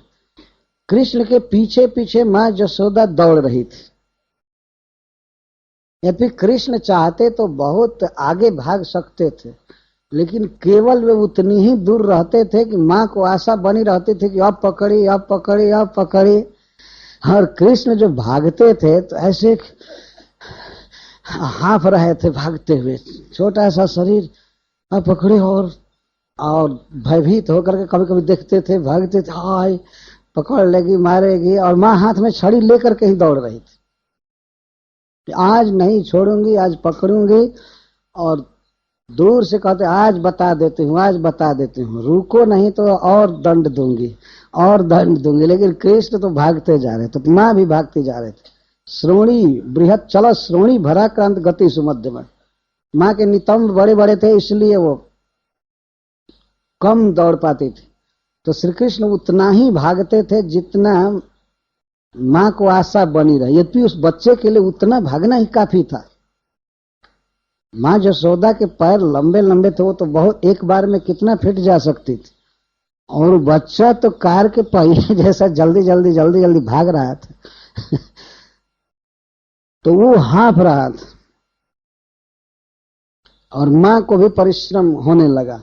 कृष्ण के पीछे पीछे मां जसोदा दौड़ रही थी। यदि कृष्ण चाहते तो बहुत आगे भाग सकते थे, लेकिन केवल वे उतनी ही दूर रहते थे कि मां को आशा बनी रहती थी कि अब पकड़ी, अब पकड़ी, अब पकड़ी। और कृष्ण जो भागते थे तो ऐसे हाँफ रहे थे भागते हुए, छोटा सा शरीर, अब पकड़े, और भयभीत होकर के कभी कभी देखते थे, भागते थे, हाय पकड़ लेगी, मारेगी, और मां हाथ में छड़ी लेकर के ही दौड़ रही थी। कि आज नहीं छोड़ूंगी, आज पकड़ूंगी। और दूर से कहते आज बता देती हूँ, आज बता देती हूँ, रुको नहीं तो और दंड दूंगी, और दंड दूंगी। लेकिन कृष्ण तो भागते जा रहे थे, तो माँ भी भागती जा रहे थे। श्रोणी बृहत चल श्रोणी भराक्रांत गति सुमध्य में, माँ के नितंब बड़े बड़े थे, इसलिए वो कम दौड़ पाती थी। तो श्री कृष्ण उतना ही भागते थे जितना माँ को आशा बनी रही। यद्यपि उस बच्चे के लिए उतना भागना ही काफी था। माँ यशोदा के पैर लंबे लंबे थे, वो तो बहुत एक बार में कितना फिट जा सकती थी, और बच्चा तो कार के पहिए जैसा जल्दी जल्दी जल्दी जल्दी भाग रहा था। तो वो हाँफ रहा था, और माँ को भी परिश्रम होने लगा।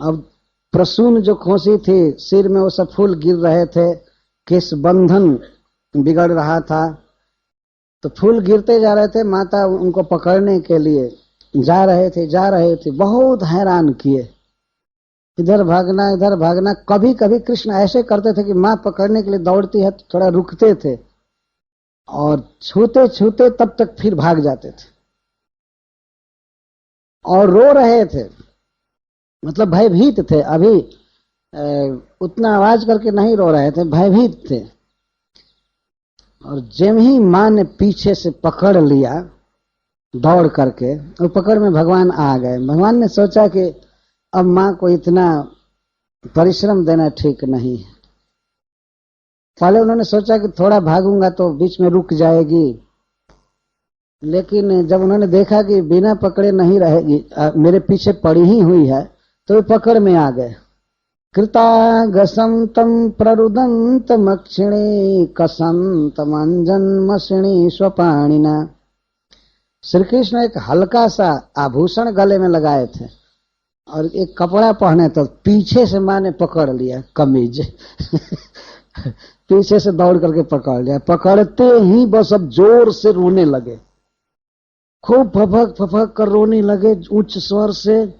अब प्रसून जो खोसी थी, सिर में वो सब फूल गिर रहे थे, केश बंधन बिगड़ रहा था, तो फूल गिरते जा रहे थे। माता उनको पकड़ने के लिए जा रहे थे, बहुत हैरान किए, इधर भागना इधर भागना। कभी कभी कृष्ण ऐसे करते थे कि माँ पकड़ने के लिए दौड़ती है तो थोड़ा रुकते थे, और छूते छूते तब तक फिर भाग जाते थे, और रो रहे थे, मतलब भयभीत थे। अभी उतना आवाज करके नहीं रो रहे थे, भयभीत थे। और जब ही माँ ने पीछे से पकड़ लिया दौड़ करके, और पकड़ में भगवान आ गए। भगवान ने सोचा कि अब माँ को इतना परिश्रम देना ठीक नहीं है। पहले उन्होंने सोचा कि थोड़ा भागूंगा तो बीच में रुक जाएगी, लेकिन जब उन्होंने देखा कि बिना पकड़े नहीं रहेगी, मेरे पीछे पड़ी ही हुई है, तो वे पकड़ में आ गए। कृतागसं तं प्ररुदन्तमक्षिणे कसन्तमञ्जन्मसिणी स्वपाणिना। श्री कृष्ण एक हल्का सा आभूषण गले में लगाए थे और एक कपड़ा पहने, तो पीछे से माँ ने पकड़ लिया कमीज। पीछे से दौड़ करके पकड़ लिया। पकड़ते ही बस अब जोर से रोने लगे, खूब फफक फफक कर रोने लगे उच्च स्वर से,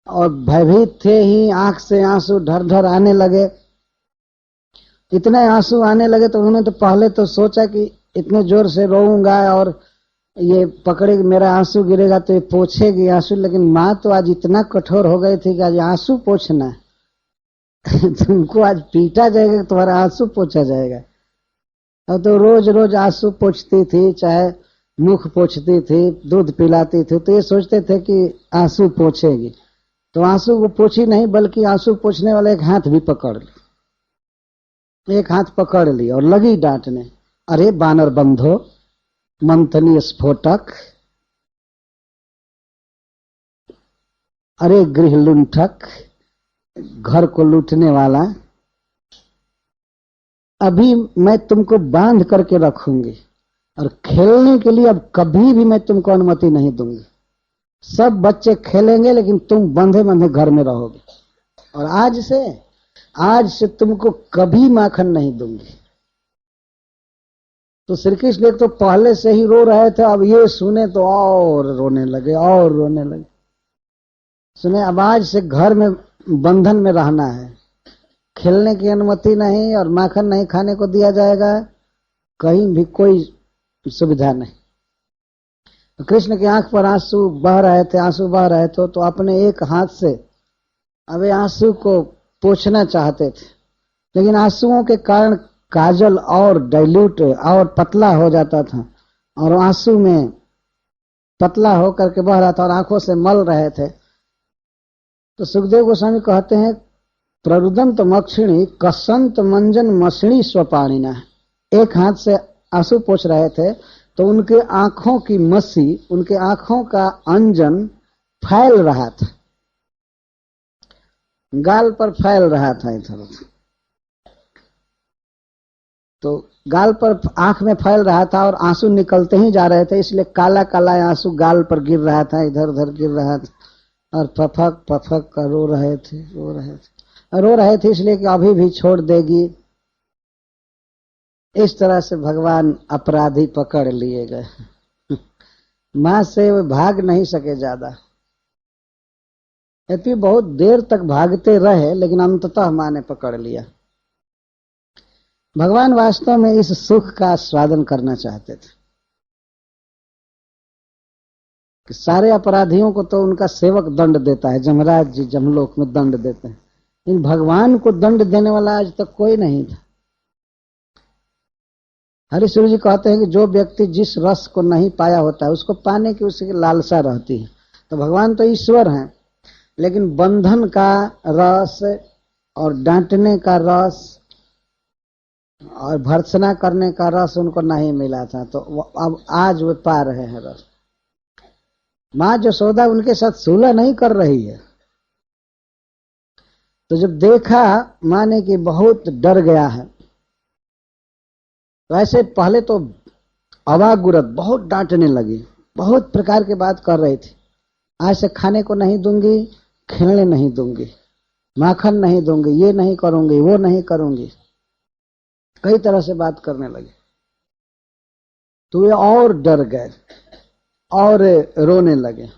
और भयभीत थे ही, आंख से आंसू ढर ढर आने लगे। इतने आंसू आने लगे तो उन्होंने तो पहले तो सोचा कि इतने जोर से रोऊंगा और ये पकड़ेगी, मेरा आंसू गिरेगा तो ये पोंछेगी आंसू। लेकिन माँ तो आज इतना कठोर हो गई थी कि आज आंसू पोंछना तुमको आज पीटा जाएगा, तुम्हारा आंसू पोंछा जाएगा। अब तो रोज रोज आंसू पोंछती थी, चाहे मुख पोंछती थी, दूध पिलाती थी, तो ये सोचते थे कि आंसू पोंछेगी। तो आंसू को पोंछी नहीं, बल्कि आंसू पोंछने वाला एक हाथ भी पकड़ ली, एक हाथ पकड़ ली और लगी डांटने। अरे बानर बंधो, मंथनी स्फोटक, अरे गृह लुंठक, घर को लूटने वाला, अभी मैं तुमको बांध करके रखूंगी और खेलने के लिए अब कभी भी मैं तुमको अनुमति नहीं दूंगी। सब बच्चे खेलेंगे लेकिन तुम बंधे बंधे घर में रहोगे, और आज से तुमको कभी माखन नहीं दूंगी। तो श्री कृष्ण एक तो पहले से ही रो रहे थे, अब ये सुने तो और रोने लगे, और रोने लगे। सुने अब आज से घर में बंधन में रहना है, खेलने की अनुमति नहीं और माखन नहीं खाने को दिया जाएगा, कहीं भी कोई सुविधा नहीं। कृष्ण की आंख पर आंसू बह रहे थे, तो अपने एक हाथ से अब आंसू को पोंछना चाहते थे, लेकिन आंसुओं के कारण काजल और डाइल्यूट और पतला हो जाता था, और आंसू में पतला होकर के बह रहा था और आंखों से मल रहे थे। तो सुखदेव गोस्वामी कहते हैं, प्ररुदंत मक्षिणी कसंत मंजन मसिणी स्वपाणिना। एक हाथ से आंसू पोंछ रहे थे तो उनके आंखों की मसी, उनके आंखों का अंजन फैल रहा था, गाल पर फैल रहा था इधर। तो गाल पर आंख में फैल रहा था और आंसू निकलते ही जा रहे थे, इसलिए काला काला आंसू गाल पर गिर रहा था, इधर उधर गिर रहा था, और पफक पफक कर रो रहे थे इसलिए कि अभी भी छोड़ देगी। इस तरह से भगवान अपराधी पकड़ लिए गए। मां से वे भाग नहीं सके ज्यादा, यद्यपि बहुत देर तक भागते रहे, लेकिन अंततः मां ने पकड़ लिया। भगवान वास्तव में इस सुख का आस्वादन करना चाहते थे। कि सारे अपराधियों को तो उनका सेवक दंड देता है, जमराज जी जमलोक में दंड देते हैं, लेकिन भगवान को दंड देने वाला आज तक कोई नहीं था। हरिश्वर जी कहते हैं कि जो व्यक्ति जिस रस को नहीं पाया होता है उसको पाने की उसकी लालसा रहती है। तो भगवान तो ईश्वर हैं, लेकिन बंधन का रस और डांटने का रस और भर्त्सना करने का रस उनको नहीं मिला था, तो अब आज वो पा रहे हैं रस। माँ यशोदा उनके साथ सुलह नहीं कर रही है, तो जब देखा माँ ने कि बहुत डर गया है, तो ऐसे पहले तो अवागुरत बहुत डांटने लगी, बहुत प्रकार की बात कर रही थी। आज से खाने को नहीं दूंगी, खेलने नहीं दूंगी, माखन नहीं दूंगी, ये नहीं करूंगी, वो नहीं करूंगी, कई तरह से बात करने लगी। तो वे और डर गए और रोने लगे।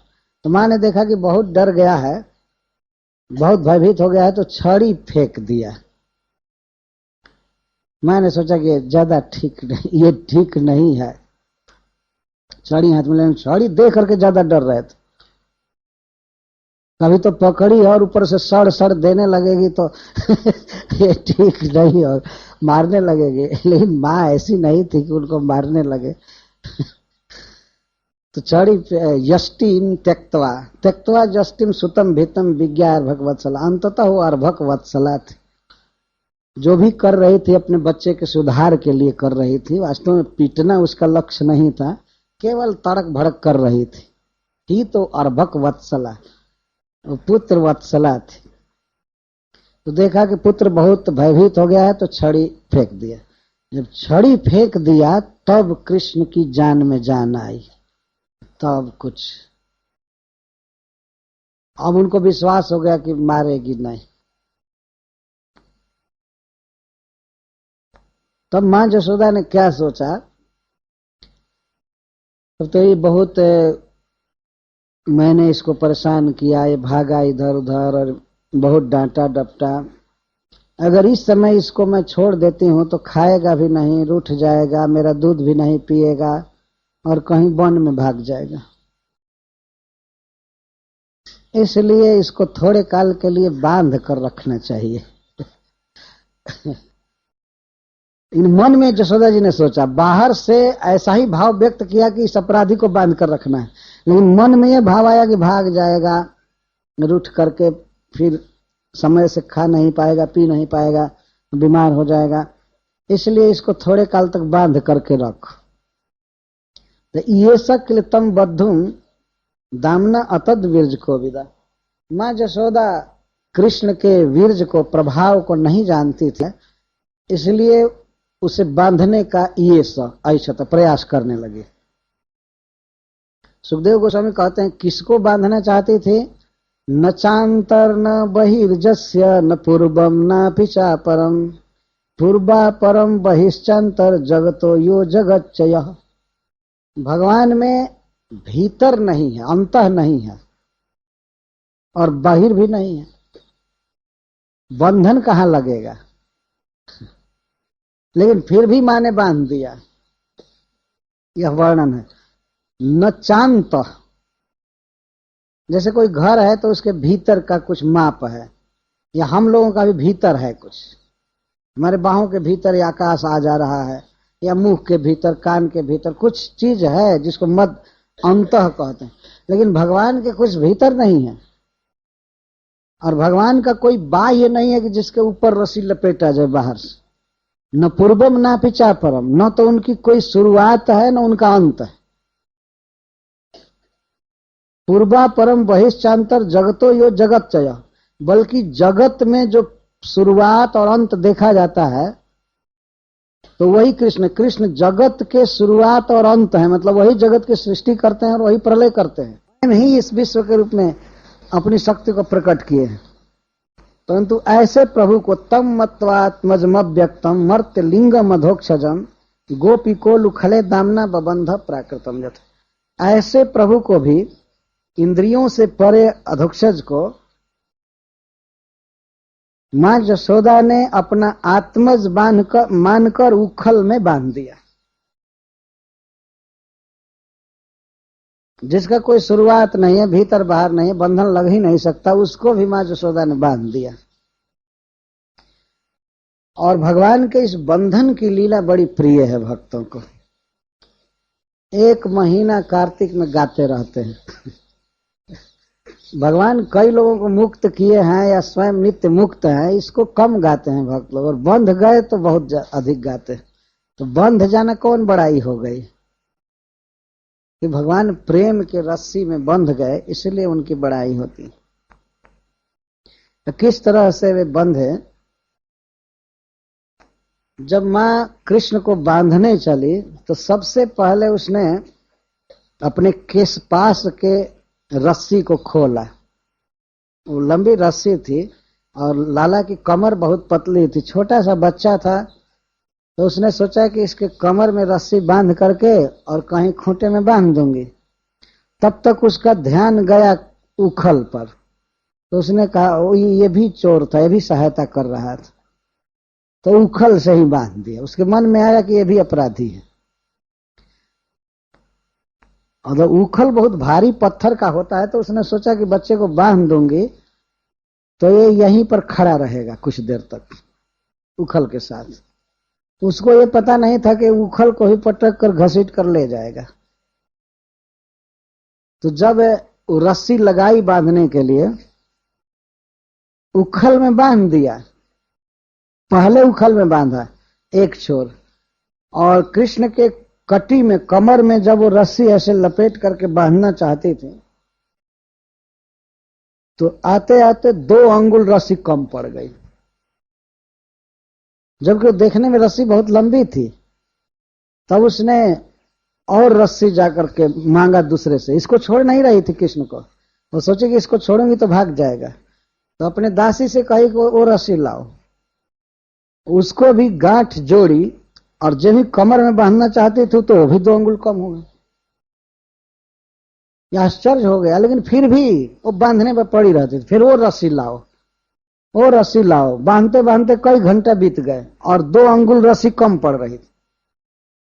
तो माँ ने देखा कि बहुत डर गया है, बहुत भयभीत हो गया है, तो छड़ी फेंक दिया। माँ ने सोचा कि ज्यादा ठीक नहीं, ये ठीक नहीं है। छड़ी हाथ में लेने, छड़ी देख करके ज्यादा डर रहे थे। कभी तो पकड़ी और ऊपर से सड़ सड़ देने लगेगी तो ये ठीक नहीं, और मारने लगेगी। लेकिन माँ ऐसी नहीं थी कि उनको मारने लगे। तो छड़ी यष्टिम त्यक्त्वा त्यक्त्वा यष्टिम सुतम भीतम विज्ञा अर्भक वत्सला, अंततः वो अर्भक वत्सला थी। जो भी कर रही थी अपने बच्चे के सुधार के लिए कर रही थी, वास्तव में पीटना उसका लक्ष्य नहीं था, केवल तड़क भड़क कर रही थी तो अर्भक वत्सला, पुत्र वत्सला थी। तो देखा कि पुत्र बहुत भयभीत हो गया है, तो छड़ी फेंक दिया। जब छड़ी फेंक दिया तब कृष्ण की जान में जान आई, तब कुछ अब उनको विश्वास हो गया कि मारेगी नहीं। तब मां यशोदा ने क्या सोचा, तब तो ये बहुत मैंने इसको परेशान किया, ये भागा इधर उधर और बहुत डांटा डपटा। अगर इस समय इसको मैं छोड़ देती हूं तो खाएगा भी नहीं, रूठ जाएगा, मेरा दूध भी नहीं पिएगा और कहीं वन में भाग जाएगा। इसलिए इसको थोड़े काल के लिए बांध कर रखना चाहिए। इन मन में यशोदा जी ने सोचा, बाहर से ऐसा ही भाव व्यक्त किया कि इस अपराधी को बांध कर रखना है, लेकिन मन में यह भाव आया कि भाग जाएगा, रूठ करके फिर समय से खा नहीं पाएगा, पी नहीं पाएगा, बीमार हो जाएगा, इसलिए इसको थोड़े काल तक बांध करके रख। तो ये सक्लितम बद्धुम दामना अतद वीर्ज को विदा। मां यशोदा कृष्ण के वीर्ज को, प्रभाव को नहीं जानती थी, इसलिए उसे बांधने का ये ऐसा प्रयास करने लगे। सुखदेव गोस्वामी कहते हैं किसको बांधना चाहती थी, न चांतर न बहिर्जस्य न पूर्वम न पिचा परम, पूर्वा परम बहिश्चांतर जगतो यो जगच्चय। भगवान में भीतर नहीं है, अंतः नहीं है और बाहिर भी नहीं है, बंधन कहां लगेगा। लेकिन फिर भी मां ने बांध दिया, यह वर्णन है। न चांत, जैसे कोई घर है तो उसके भीतर का कुछ माप है, या हम लोगों का भी भीतर है कुछ, हमारे बाहों के भीतर या आकाश आ जा रहा है, या मुंह के भीतर, कान के भीतर कुछ चीज है जिसको मद अंतः कहते हैं। लेकिन भगवान के कुछ भीतर नहीं है, और भगवान का कोई बाह्य नहीं है कि जिसके ऊपर रस्सी लपेटा जाए बाहर से। न पूर्वम ना पिचा परम, न तो उनकी कोई शुरुआत है न उनका अंत है। पूर्वा परम बहिश्चांतर जगतो यो जगत चय, बल्कि जगत में जो शुरुआत और अंत देखा जाता है तो वही कृष्ण। कृष्ण जगत के शुरुआत और अंत है, मतलब वही जगत की सृष्टि करते हैं और वही प्रलय करते हैं। नहीं इस विश्व के रूप में अपनी शक्ति को प्रकट किए हैं, परंतु ऐसे प्रभु को तम मत्वात्मजमव्यक्तम मर्त्य लिंग मधोक्षजम गोपी को लुखले दामना बबंध प्राकृतम यथ। ऐसे प्रभु को भी, इंद्रियों से परे अधोक्षज को, मां यशोदा ने अपना आत्मज मानकर उखल में बांध दिया। जिसका कोई शुरुआत नहीं है, भीतर बाहर नहीं है, बंधन लग ही नहीं सकता, उसको भी मां यशोदा ने बांध दिया। और भगवान के इस बंधन की लीला बड़ी प्रिय है भक्तों को। 1 महीना कार्तिक में गाते रहते हैं। भगवान कई लोगों को मुक्त किए हैं या स्वयं नित्य मुक्त हैं, इसको कम गाते हैं भक्त लोग, और बंध गए तो बहुत अधिक गाते हैं। तो बंध जाना कौन बड़ाई हो गई कि भगवान प्रेम के रस्सी में बंध गए, इसलिए उनकी बड़ाई होती। तो किस तरह से वे बंधे? जब मां कृष्ण को बांधने चली तो सबसे पहले उसने अपने केस पास के रस्सी को खोला। वो लंबी रस्सी थी और लाला की कमर बहुत पतली थी, छोटा सा बच्चा था, तो उसने सोचा कि इसके कमर में रस्सी बांध करके और कहीं खूंटे में बांध दूंगी। तब तक उसका ध्यान गया उखल पर, तो उसने कहा ये भी चोर था, ये भी सहायता कर रहा था, तो उखल से ही बांध दिया। उसके मन में आया कि ये भी अपराधी है। और जब उखल बहुत भारी पत्थर का होता है तो उसने सोचा कि बच्चे को बांध दूंगी तो ये यहीं पर खड़ा रहेगा कुछ देर तक उखल के साथ। उसको ये पता नहीं था कि उखल को ही पटक कर घसीट कर ले जाएगा। तो जब रस्सी लगाई बांधने के लिए, उखल में बांध दिया, पहले उखल में बांधा एक छोर, और कृष्ण के कटी में कमर में जब वो रस्सी ऐसे लपेट करके बांधना चाहती थी तो आते आते 2 अंगुल रस्सी कम पड़ गई, जबकि देखने में रस्सी बहुत लंबी थी। तब उसने और रस्सी जाकर के मांगा दूसरे से, इसको छोड़ नहीं रही थी कृष्ण को, वो सोचे कि इसको छोड़ूंगी तो भाग जाएगा, तो अपने दासी से कही कि वो रस्सी लाओ। उसको भी गांठ जोड़ी और जब भी कमर में बांधना चाहती थी तो वो भी 2 अंगुल कम हो गए। यह आश्चर्य हो गया, लेकिन फिर भी वो बांधने पर पड़ी रहती थी। फिर वो रस्सी लाओ, वो रस्सी लाओ, बांधते बांधते कई घंटे बीत गए और 2 अंगुल रस्सी कम पड़ रही थी।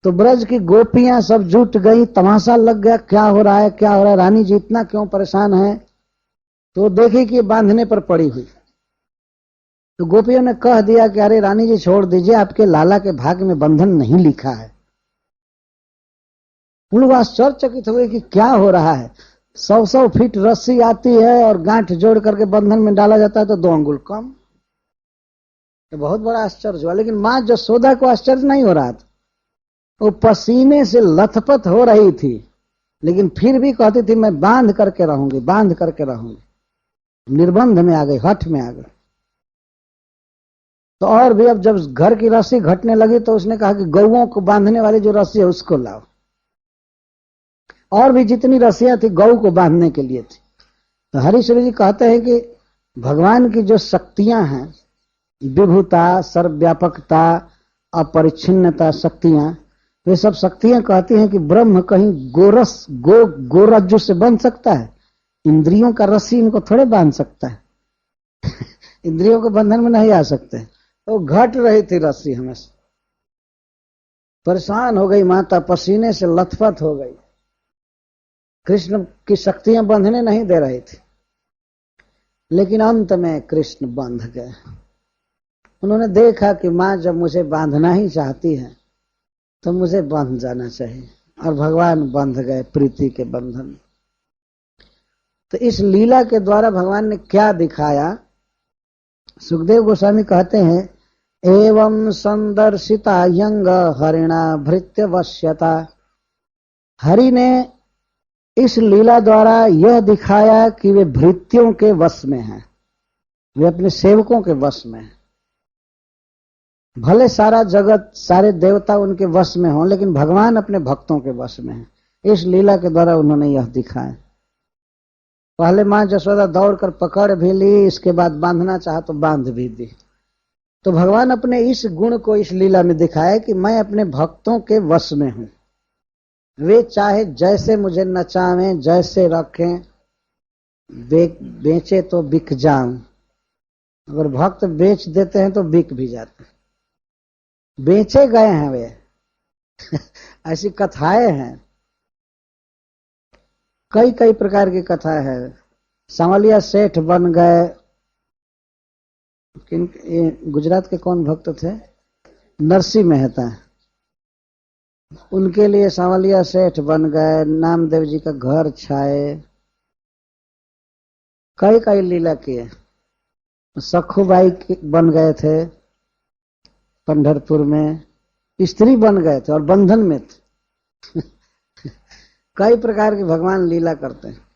तो ब्रज की गोपियां सब जुट गई, तमाशा लग गया, क्या हो रहा है, क्या हो रहा है, रानी जी इतना क्यों परेशान है। तो देखी कि बांधने पर पड़ी हुई, तो गोपियों ने कह दिया कि अरे रानी जी छोड़ दीजिए, आपके लाला के भाग्य में बंधन नहीं लिखा है। उन लोग आश्चर्यचकित हुए कि क्या हो रहा है, 100 फीट रस्सी आती है और गांठ जोड़ करके बंधन में डाला जाता है तो 2 अंगुल कम। तो बहुत बड़ा आश्चर्य हुआ। लेकिन मां यशोदा को आश्चर्य नहीं हो रहा था, वो पसीने से लथपथ हो रही थी, लेकिन फिर भी कहती थी मैं बांध करके रहूंगी, बांध करके रहूंगी। निर्बंध में आ गई, हठ में आ गई। तो और भी अब जब घर की रस्सी घटने लगी तो उसने कहा कि गौओं को बांधने वाली जो रस्सी है उसको लाओ। और भी जितनी रस्सियां थी गौ को बांधने के लिए थी। तो हरीश्वरी जी कहते हैं कि भगवान की जो शक्तियां हैं, विभुता, सर्वव्यापकता, अपरिच्छिन्नता शक्तियां, वे सब शक्तियां कहती हैं कि ब्रह्म कहीं गोरज्जु से बंध सकता है? इंद्रियों का रस्सी इनको थोड़े बांध सकता है। इंद्रियों के बंधन में नहीं आ सकते। तो घट रही थी रस्सी हमेशा। परेशान हो गई माता, पसीने से लथपथ हो गई। कृष्ण की शक्तियां बंधने नहीं दे रही थी, लेकिन अंत में कृष्ण बंध गए। उन्होंने देखा कि मां जब मुझे बांधना ही चाहती है तो मुझे बांध जाना चाहिए, और भगवान बंध गए प्रीति के बंधन। तो इस लीला के द्वारा भगवान ने क्या दिखाया? सुखदेव गोस्वामी कहते हैं, एवं संदर्शिता यंग हरिणा भृत्य वश्यता। हरि ने इस लीला द्वारा यह दिखाया कि वे भृत्यों के वश में हैं, वे अपने सेवकों के वश में हैं। भले सारा जगत, सारे देवता उनके वश में हों, लेकिन भगवान अपने भक्तों के वश में हैं। इस लीला के द्वारा उन्होंने यह दिखाया। पहले मां यशोदा दौड़कर पकड़ भी ली, इसके बाद बांधना चाहा तो बांध भी दी। तो भगवान अपने इस गुण को इस लीला में दिखाया कि मैं अपने भक्तों के वश में हूं। वे चाहे जैसे मुझे नचावें, जैसे रखें, बेचे तो बिक जाऊं। अगर भक्त बेच देते हैं तो बिक भी जाते हैं, बेचे गए हैं वे। ऐसी कथाएं हैं। कई कई प्रकार की कथा है। सांवलिया सेठ बन गए, ये गुजरात के कौन भक्त थे, नरसिंह मेहता, उनके लिए सांवलिया सेठ बन गए, नामदेव जी का घर छाए, कई कई लीला किए। सखुबाई बन गए थे पंढरपुर में, स्त्री बन गए थे और बंधन में थे। कई प्रकार की भगवान लीला करते हैं।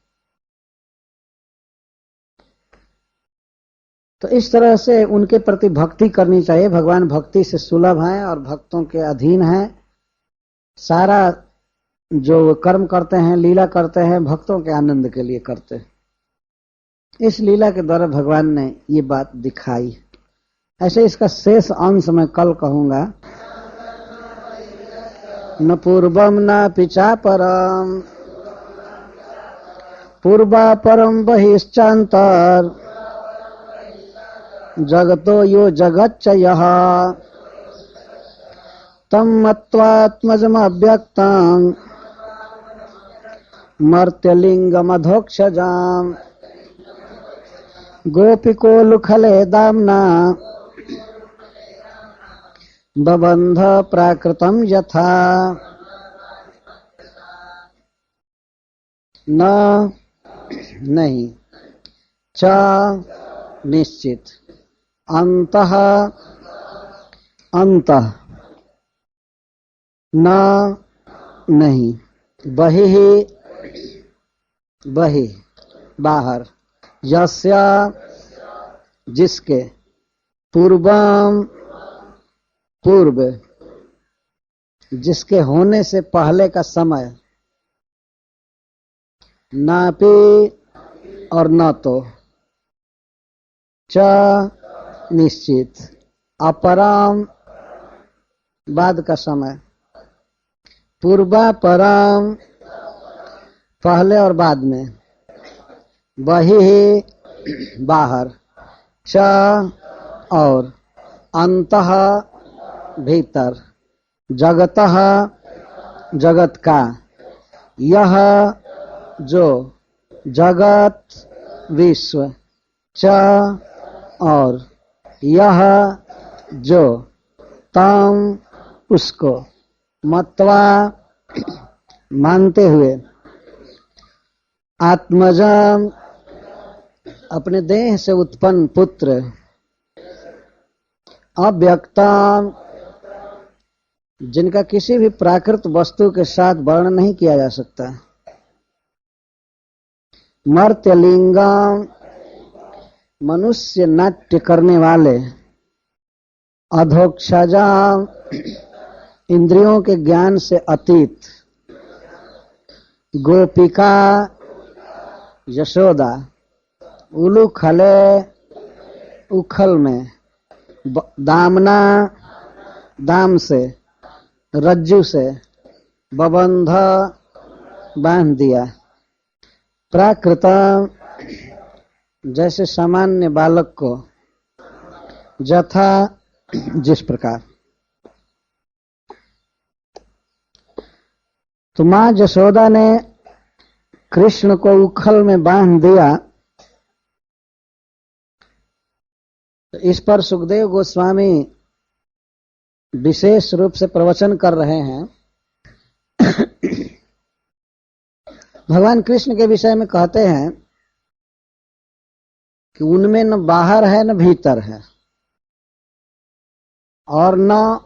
तो इस तरह से उनके प्रति भक्ति करनी चाहिए। भगवान भक्ति से सुलभ हैं और भक्तों के अधीन हैं। सारा जो कर्म करते हैं, लीला करते हैं, भक्तों के आनंद के लिए करते हैं। इस लीला के द्वारा भगवान ने ये बात दिखाई। ऐसे इसका शेष अंश मैं कल कहूंगा। न पूर्वम न पिचा परम, पूर्वा परम बहिश्चांतर, जगतो यो जगच्च यः, तम मत्वात्मजम अव्यक्तं मर्त्यलिंगमधोक्षजाम्, गोपिकोलुखले दाम्ना बबंध प्राकृतम यथा। न नहीं, च निश्चित, अंतः अंतः, न नहीं, बहिः बहि बाहर, यस्य जिसके, पूर्वम पूर्व जिसके होने से पहले का समय, नापि और न तो, च निश्चित, अपराम बाद का समय, पूर्वा परम पहले और बाद में, बहि बाहर, च और, अंतः भीतर, जगतः जगत का, यह जो, जगत विश्व, च और, यह जो, तम उसको, मत्वा मानते हुए, आत्मजम अपने देह से उत्पन्न पुत्र, अव्यक्तम जिनका किसी भी प्राकृत वस्तु के साथ वर्णन नहीं किया जा सकता, मर्त्यलिंगम मनुष्य नाट्य करने वाले, अधोक्षजाम इंद्रियों के ज्ञान से अतीत, गोपिका यशोदा, उलूखले उखल में, दामना दाम से, रज्जू से, बबंध बांध दिया, प्राकृतम जैसे सामान्य बालक को, जथा जिस प्रकार। तो मां यशोदा ने कृष्ण को उखल में बांध दिया। तो इस पर सुखदेव गोस्वामी विशेष रूप से प्रवचन कर रहे हैं। भगवान कृष्ण के विषय में कहते हैं कि उनमें न बाहर है न भीतर है, और न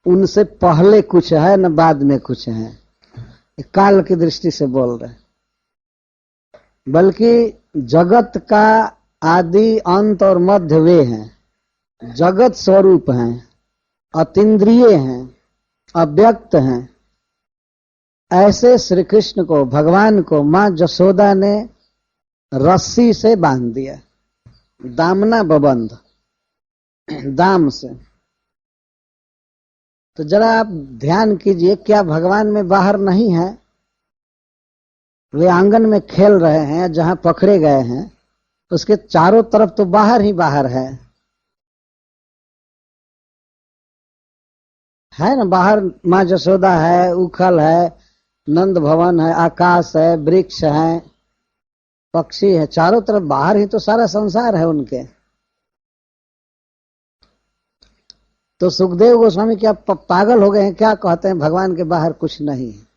उनसे पहले कुछ है न बाद में कुछ है। काल की दृष्टि से बोल रहे, बल्कि जगत का आदि अंत और मध्य वे हैं, जगत स्वरूप हैं, अतीन्द्रिय हैं, अव्यक्त हैं। ऐसे श्री कृष्ण को, भगवान को मां यशोदा ने रस्सी से बांध दिया, दामना बबंध, दाम से। तो जरा आप ध्यान कीजिए, क्या भगवान में बाहर नहीं है? वे आंगन में खेल रहे हैं, जहां पकड़े गए हैं उसके चारों तरफ तो बाहर ही बाहर है ना? बाहर मां यशोदा है, उखल है, नंद भवन है, आकाश है, वृक्ष है, पक्षी है, चारों तरफ बाहर ही तो सारा संसार है उनके। तो सुखदेव गोस्वामी क्या पागल हो गए हैं? क्या कहते हैं भगवान के बाहर कुछ नहीं है।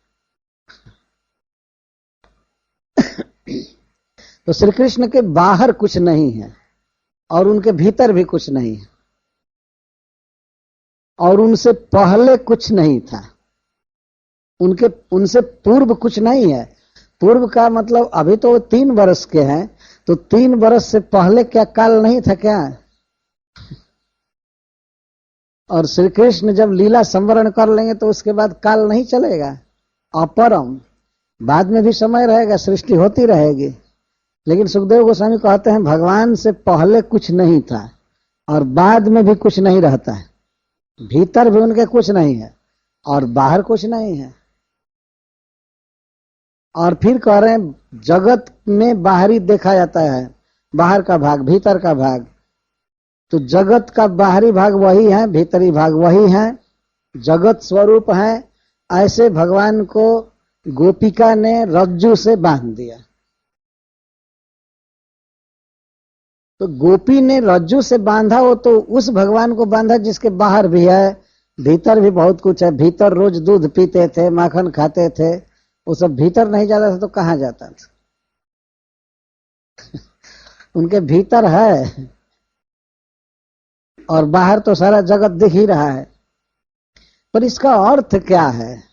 तो श्री कृष्ण के बाहर कुछ नहीं है और उनके भीतर भी कुछ नहीं है और उनसे पहले कुछ नहीं था, उनसे पूर्व कुछ नहीं है। पूर्व का मतलब अभी तो वो 3 वर्ष के हैं, तो 3 वर्ष से पहले क्या काल नहीं था क्या? और श्री कृष्ण जब लीला संवरण कर लेंगे तो उसके बाद काल नहीं चलेगा, अपरम, बाद में भी समय रहेगा, सृष्टि होती रहेगी। लेकिन सुखदेव गोस्वामी कहते हैं भगवान से पहले कुछ नहीं था और बाद में भी कुछ नहीं रहता है, भीतर भी उनके कुछ नहीं है और बाहर कुछ नहीं है। और फिर कह रहे हैं जगत में बाहरी देखा जाता है, बाहर का भाग, भीतर का भाग। तो जगत का बाहरी भाग वही है, भीतरी भाग वही है, जगत स्वरूप है। ऐसे भगवान को गोपिका ने रज्जू से बांध दिया। तो गोपी ने रज्जू से बांधा, वो तो उस भगवान को बांधा जिसके बाहर भी है, भीतर भी बहुत कुछ है। भीतर रोज दूध पीते थे, माखन खाते थे, वो सब भीतर नहीं जाता था तो कहां जाता था? उनके भीतर है और बाहर तो सारा जगत दिख ही रहा है। पर इसका अर्थ क्या है?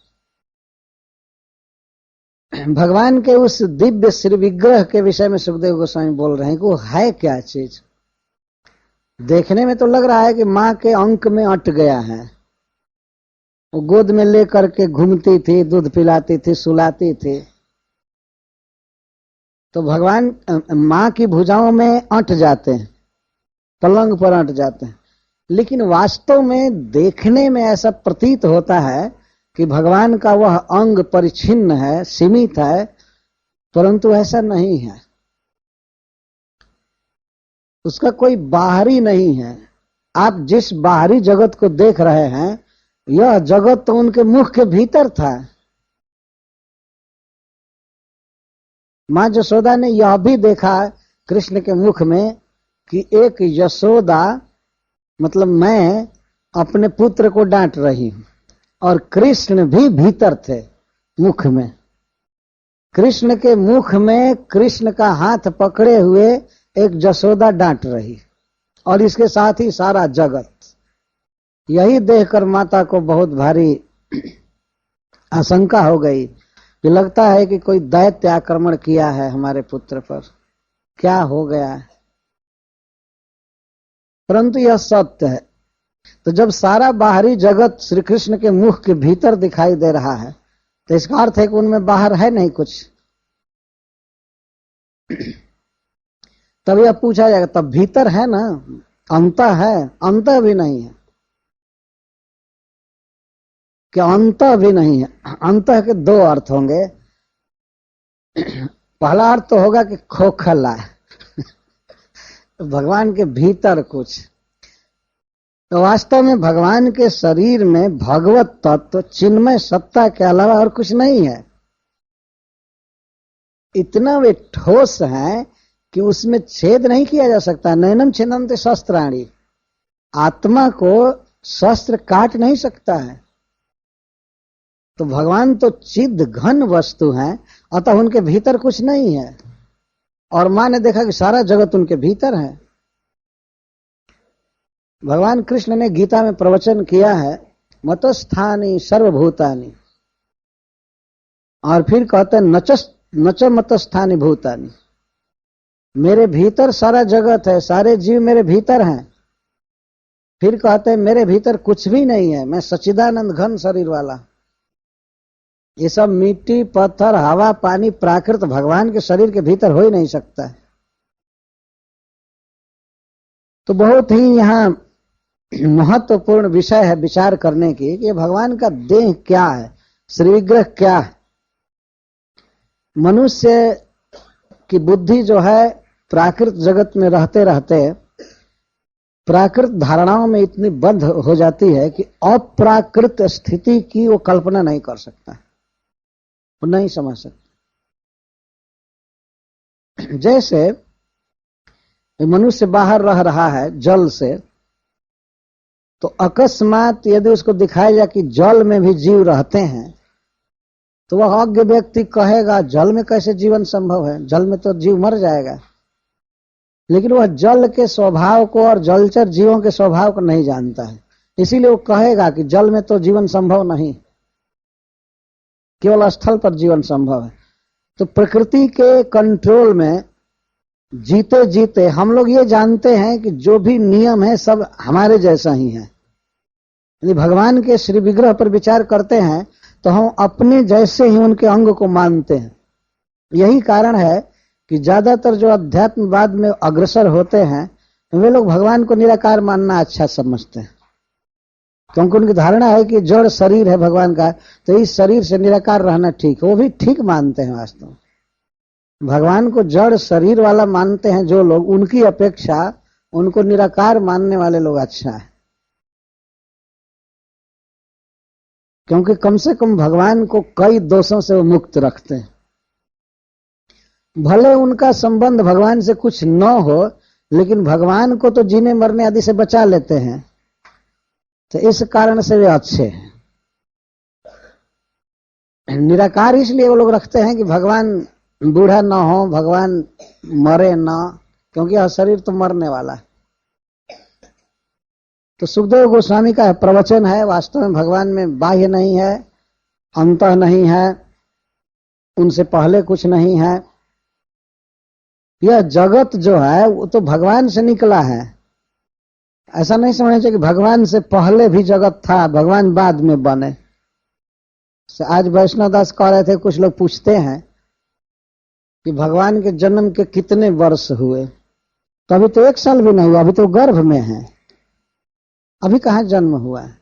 भगवान के उस दिव्य श्री विग्रह के विषय में सुखदेव गोस्वामी बोल रहे हैं कि वो है क्या चीज। देखने में तो लग रहा है कि मां के अंक में अट गया है, वो गोद में लेकर के घूमती थी, दूध पिलाती थी, सुलाती थी। तो भगवान मां की भुजाओं में अट जाते हैं, पलंग पर अट जाते हैं। लेकिन वास्तव में देखने में ऐसा प्रतीत होता है कि भगवान का वह अंग परिच्छिन्न है, सीमित है, परंतु ऐसा नहीं है। उसका कोई बाहरी नहीं है। आप जिस बाहरी जगत को देख रहे हैं, यह जगत तो उनके मुख के भीतर था। मां यशोदा ने यह भी देखा कृष्ण के मुख में कि एक यशोदा, मतलब मैं अपने पुत्र को डांट रही हूं, और कृष्ण भी भीतर थे मुख में। कृष्ण के मुख में कृष्ण का हाथ पकड़े हुए एक यशोदा डांट रही, और इसके साथ ही सारा जगत। यही देखकर माता को बहुत भारी आशंका हो गई कि लगता है कि कोई दैत्य आक्रमण किया है हमारे पुत्र पर, क्या हो गया है। परंतु यह सत्य है। तो जब सारा बाहरी जगत श्री कृष्ण के मुख के भीतर दिखाई दे रहा है, तो इसका अर्थ है कि उनमें बाहर है नहीं कुछ। तब यह पूछा जाएगा, तब भीतर है ना, अंत है? अंत भी नहीं है, कि अंत भी नहीं है। अंत के 2 अर्थ होंगे। पहला अर्थ तो होगा कि खोखला है, भगवान के भीतर कुछ। तो वास्तव में भगवान के शरीर में भगवत तत्व, चिन्मय सत्ता के अलावा और कुछ नहीं है। इतना वे ठोस है कि उसमें छेद नहीं किया जा सकता। नैनम छिन्दन्ति शस्त्राणि, आत्मा को शस्त्र काट नहीं सकता है। तो भगवान तो चिद घन वस्तु हैं, अतः उनके भीतर कुछ नहीं है। और मां ने देखा कि सारा जगत उनके भीतर है। भगवान कृष्ण ने गीता में प्रवचन किया है, मतस्थानि सर्वभूतानि, और फिर कहते हैं नच मतस्थानि भूतानि। मेरे भीतर सारा जगत है, सारे जीव मेरे भीतर हैं। फिर कहते हैं मेरे भीतर कुछ भी नहीं है, मैं सच्चिदानंद घन शरीर वाला। ये सब मिट्टी, पत्थर, हवा, पानी, प्राकृत भगवान के शरीर के भीतर हो ही नहीं सकता है। तो बहुत ही यहाँ महत्वपूर्ण विषय है विचार करने की कि भगवान का देह क्या है, श्री विग्रह क्या है। मनुष्य की बुद्धि जो है प्राकृत जगत में रहते रहते प्राकृत धारणाओं में इतनी बद्ध हो जाती है कि अप्राकृत स्थिति की वो कल्पना नहीं कर सकता। वो नहीं समझ सकते। जैसे मनुष्य बाहर रह रहा है जल से, तो अकस्मात यदि उसको दिखाया जाए कि जल में भी जीव रहते हैं, तो वह अज्ञ व्यक्ति कहेगा जल में कैसे जीवन संभव है, जल में तो जीव मर जाएगा। लेकिन वह जल के स्वभाव को और जलचर जीवों के स्वभाव को नहीं जानता है, इसीलिए वो कहेगा कि जल में तो जीवन संभव नहीं, केवल स्थल पर जीवन संभव है। तो प्रकृति के कंट्रोल में जीते जीते हम लोग ये जानते हैं कि जो भी नियम है सब हमारे जैसा ही है। यदि भगवान के श्री विग्रह पर विचार करते हैं तो हम अपने जैसे ही उनके अंग को मानते हैं। यही कारण है कि ज्यादातर जो अध्यात्मवाद में अग्रसर होते हैं वे लोग भगवान को निराकार मानना अच्छा समझते हैं, क्योंकि उनकी धारणा है कि जड़ शरीर है भगवान का, तो इस शरीर से निराकार रहना ठीक है। वो भी ठीक मानते हैं। वास्तव में भगवान को जड़ शरीर वाला मानते हैं जो लोग, उनकी अपेक्षा उनको निराकार मानने वाले लोग अच्छा है, क्योंकि कम से कम भगवान को कई दोषों से वो मुक्त रखते हैं। भले उनका संबंध भगवान से कुछ न हो, लेकिन भगवान को तो जीने मरने आदि से बचा लेते हैं, तो इस कारण से वे अच्छे हैं। निराकार इसलिए वो लोग रखते हैं कि भगवान बूढ़ा ना हो, भगवान मरे ना, क्योंकि यह शरीर तो मरने वाला है। तो सुखदेव गोस्वामी का प्रवचन है, वास्तव में भगवान में बाह्य नहीं है, अंतः नहीं है, उनसे पहले कुछ नहीं है। यह जगत जो है वो तो भगवान से निकला है। ऐसा नहीं समझना चाहिए कि भगवान से पहले भी जगत था, भगवान बाद में बने। आज वैष्णव दास कह रहे थे, कुछ लोग पूछते हैं कि भगवान के जन्म के कितने वर्ष हुए, तो अभी तो 1 साल भी नहीं हुआ, अभी तो गर्भ में है, अभी कहाँ जन्म हुआ है।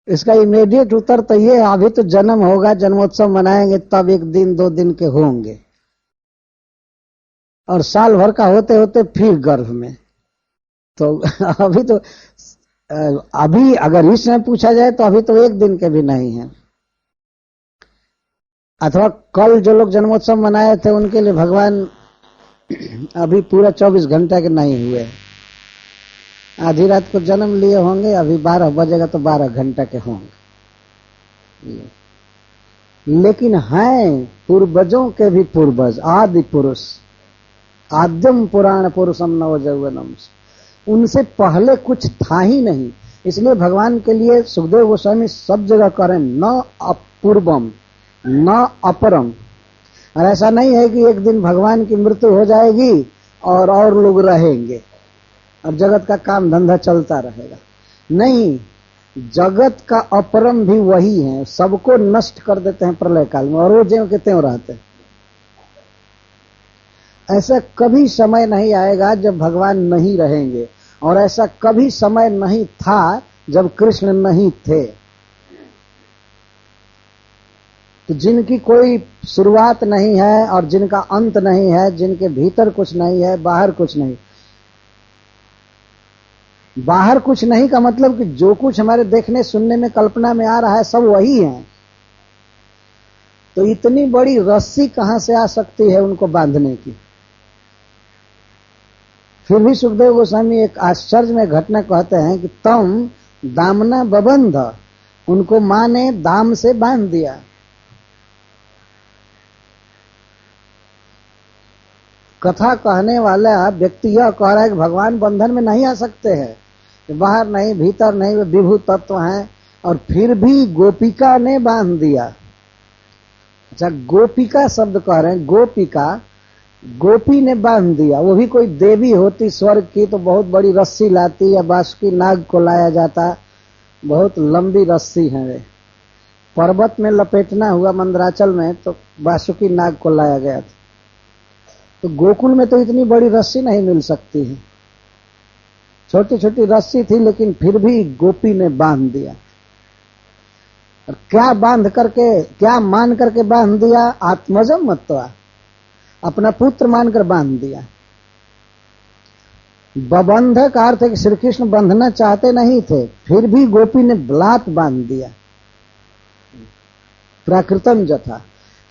इसका इमीडिएट उत्तर तो ये है, अभी तो जन्म होगा, जन्मोत्सव मनाएंगे, तब 1 दिन 2 दिन के होंगे, और साल भर का होते होते फिर गर्भ में। तो अभी तो अभी अगर इस समय पूछा जाए तो अभी तो 1 दिन के भी नहीं है। अथवा कल जो लोग जन्मोत्सव मनाए थे उनके लिए भगवान अभी पूरा 24 घंटे के नहीं हुए, आधी रात को जन्म लिए होंगे, अभी 12 बजेगा तो 12 घंटे के होंगे। लेकिन हैं पूर्वजों के भी पूर्वज, आदि पुरुष, आद्यम पुराण पुरुषम नव यौवनम, उनसे पहले कुछ था ही नहीं। इसलिए भगवान के लिए सुखदेव गोस्वामी सब जगह करें न अपूर्वम न अपरम। और ऐसा नहीं है कि एक दिन भगवान की मृत्यु हो जाएगी और लोग रहेंगे और जगत का काम धंधा चलता रहेगा। नहीं, जगत का अपरम भी वही है, सबको नष्ट कर देते हैं प्रलय काल में, और वो ज्यों के त्यों रहते हैं। ऐसा कभी समय नहीं आएगा जब भगवान नहीं रहेंगे, और ऐसा कभी समय नहीं था जब कृष्ण नहीं थे। तो जिनकी कोई शुरुआत नहीं है और जिनका अंत नहीं है, जिनके भीतर कुछ नहीं है, बाहर कुछ नहीं। बाहर कुछ नहीं का मतलब कि जो कुछ हमारे देखने सुनने में कल्पना में आ रहा है सब वही है। तो इतनी बड़ी रस्सी कहां से आ सकती है उनको बांधने की। फिर भी सुखदेव गोस्वामी एक आश्चर्य में घटना कहते हैं कि तम दामना बबंध, उनको मां ने दाम से बांध दिया। कथा कहने वाला व्यक्ति यह कह रहा है कि भगवान बंधन में नहीं आ सकते हैं, बाहर नहीं भीतर नहीं, वे विभू तत्व हैं, और फिर भी गोपिका ने बांध दिया। अच्छा, गोपिका शब्द कह रहे हैं, गोपिका, गोपी ने बांध दिया। वो भी कोई देवी होती स्वर्ग की तो बहुत बड़ी रस्सी लाती, या बासुकी नाग को लाया जाता, बहुत लंबी रस्सी है वे। पर्वत में लपेटना हुआ मंदराचल में तो बासुकी नाग को लाया गया था। तो गोकुल में तो इतनी बड़ी रस्सी नहीं मिल सकती है, छोटी छोटी रस्सी थी, लेकिन फिर भी गोपी ने बांध दिया। और क्या बांध करके, क्या मान करके बांध दिया? आत्मजम मत्वा, अपना पुत्र मानकर बांध दिया। बबंध का अर्थ है कि श्री कृष्ण बंधना चाहते नहीं थे, फिर भी गोपी ने बलात् बांध दिया। प्राकृतम जथा।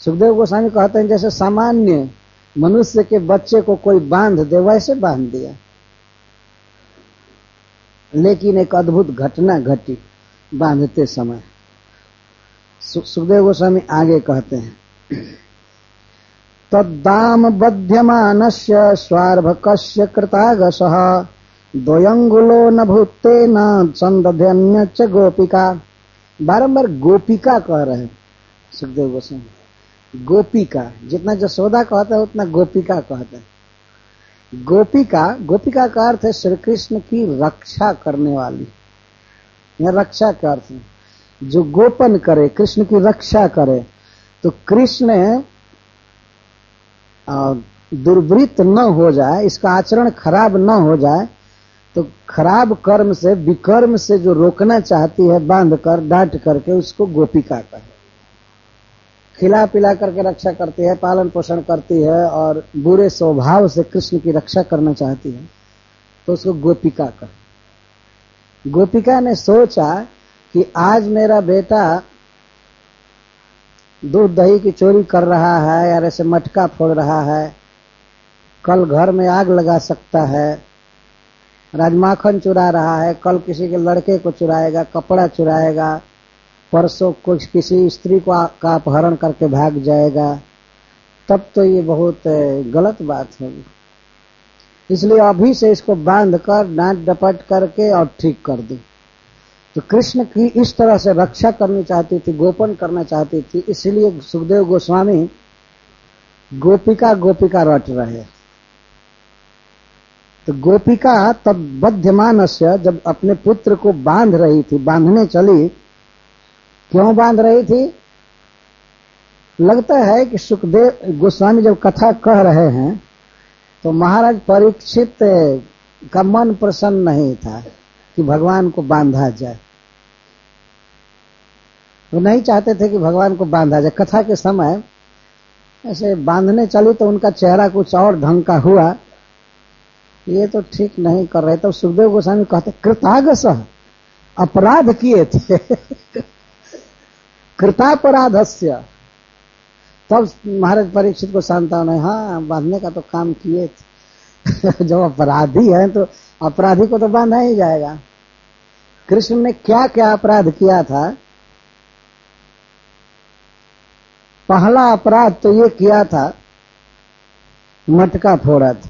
सुखदेव गोस्वामी कहते हैं जैसे सामान्य मनुष्य के बच्चे को कोई बांध दे वैसे बांध दिया। लेकिन एक अद्भुत घटना घटी बांधते समय। सुखदेव गोस्वामी आगे कहते हैं तद्दाम बध्यमानस्य स्वार्भकस्य कृतागसः द्वयंगुलो न भूतेन संदध्यन्य च गोपिका। बारंबार गोपिका कह रहे हैं सुखदेव गोस्वामी। गोपिका, जितना जसोदा कहता है उतना गोपिका कहता है। गोपिका, गोपिका का अर्थ है श्री कृष्ण की रक्षा करने वाली। यह रक्षा का अर्थ है जो गोपन करे, कृष्ण की रक्षा करे। तो कृष्ण दुर्वृत्त न हो जाए, इसका आचरण खराब न हो जाए, तो खराब कर्म से, विकर्म से जो रोकना चाहती है बांध कर डांट करके, उसको गोपिका कहे। खिला पिला करके रक्षा करती है, पालन पोषण करती है और बुरे स्वभाव से कृष्ण की रक्षा करना चाहती है तो उसको गोपिका कहे। गोपिका ने सोचा कि आज मेरा बेटा दूध दही की चोरी कर रहा है, यार ऐसे मटका फोड़ रहा है, कल घर में आग लगा सकता है, राजमाखन चुरा रहा है, कल किसी के लड़के को चुराएगा, कपड़ा चुराएगा, परसों कुछ किसी स्त्री को का अपहरण करके भाग जाएगा, तब तो ये बहुत गलत बात होगी। इसलिए अभी से इसको बांध कर डांट डपट करके और ठीक कर दी। तो कृष्ण की इस तरह से रक्षा करनी चाहती थी, गोपन करना चाहती थी, इसलिए सुखदेव गोस्वामी गोपिका गोपिका रट रहे। तो गोपिका तब बध्यमानस्य, जब अपने पुत्र को बांध रही थी, बांधने चली। क्यों बांध रही थी? लगता है कि सुखदेव गोस्वामी जब कथा कह रहे हैं तो महाराज परीक्षित का मन प्रसन्न नहीं था कि भगवान को बांधा जाए। वो नहीं चाहते थे कि भगवान को बांधा जाए। कथा के समय ऐसे बांधने चली तो उनका चेहरा कुछ और ढंग का हुआ, ये तो ठीक नहीं कर रहे। तो सुखदेव गोस्वामी कहते कृतागसः, अपराध किए थे कृतापराधस्य। तब महाराज परीक्षित को सांत्वना, हाँ बांधने का तो काम किए थे जब अपराधी है तो अपराधी को तो बांधा ही जाएगा। कृष्ण ने क्या क्या अपराध किया था? पहला अपराध तो ये किया था, मटका फोड़ा था।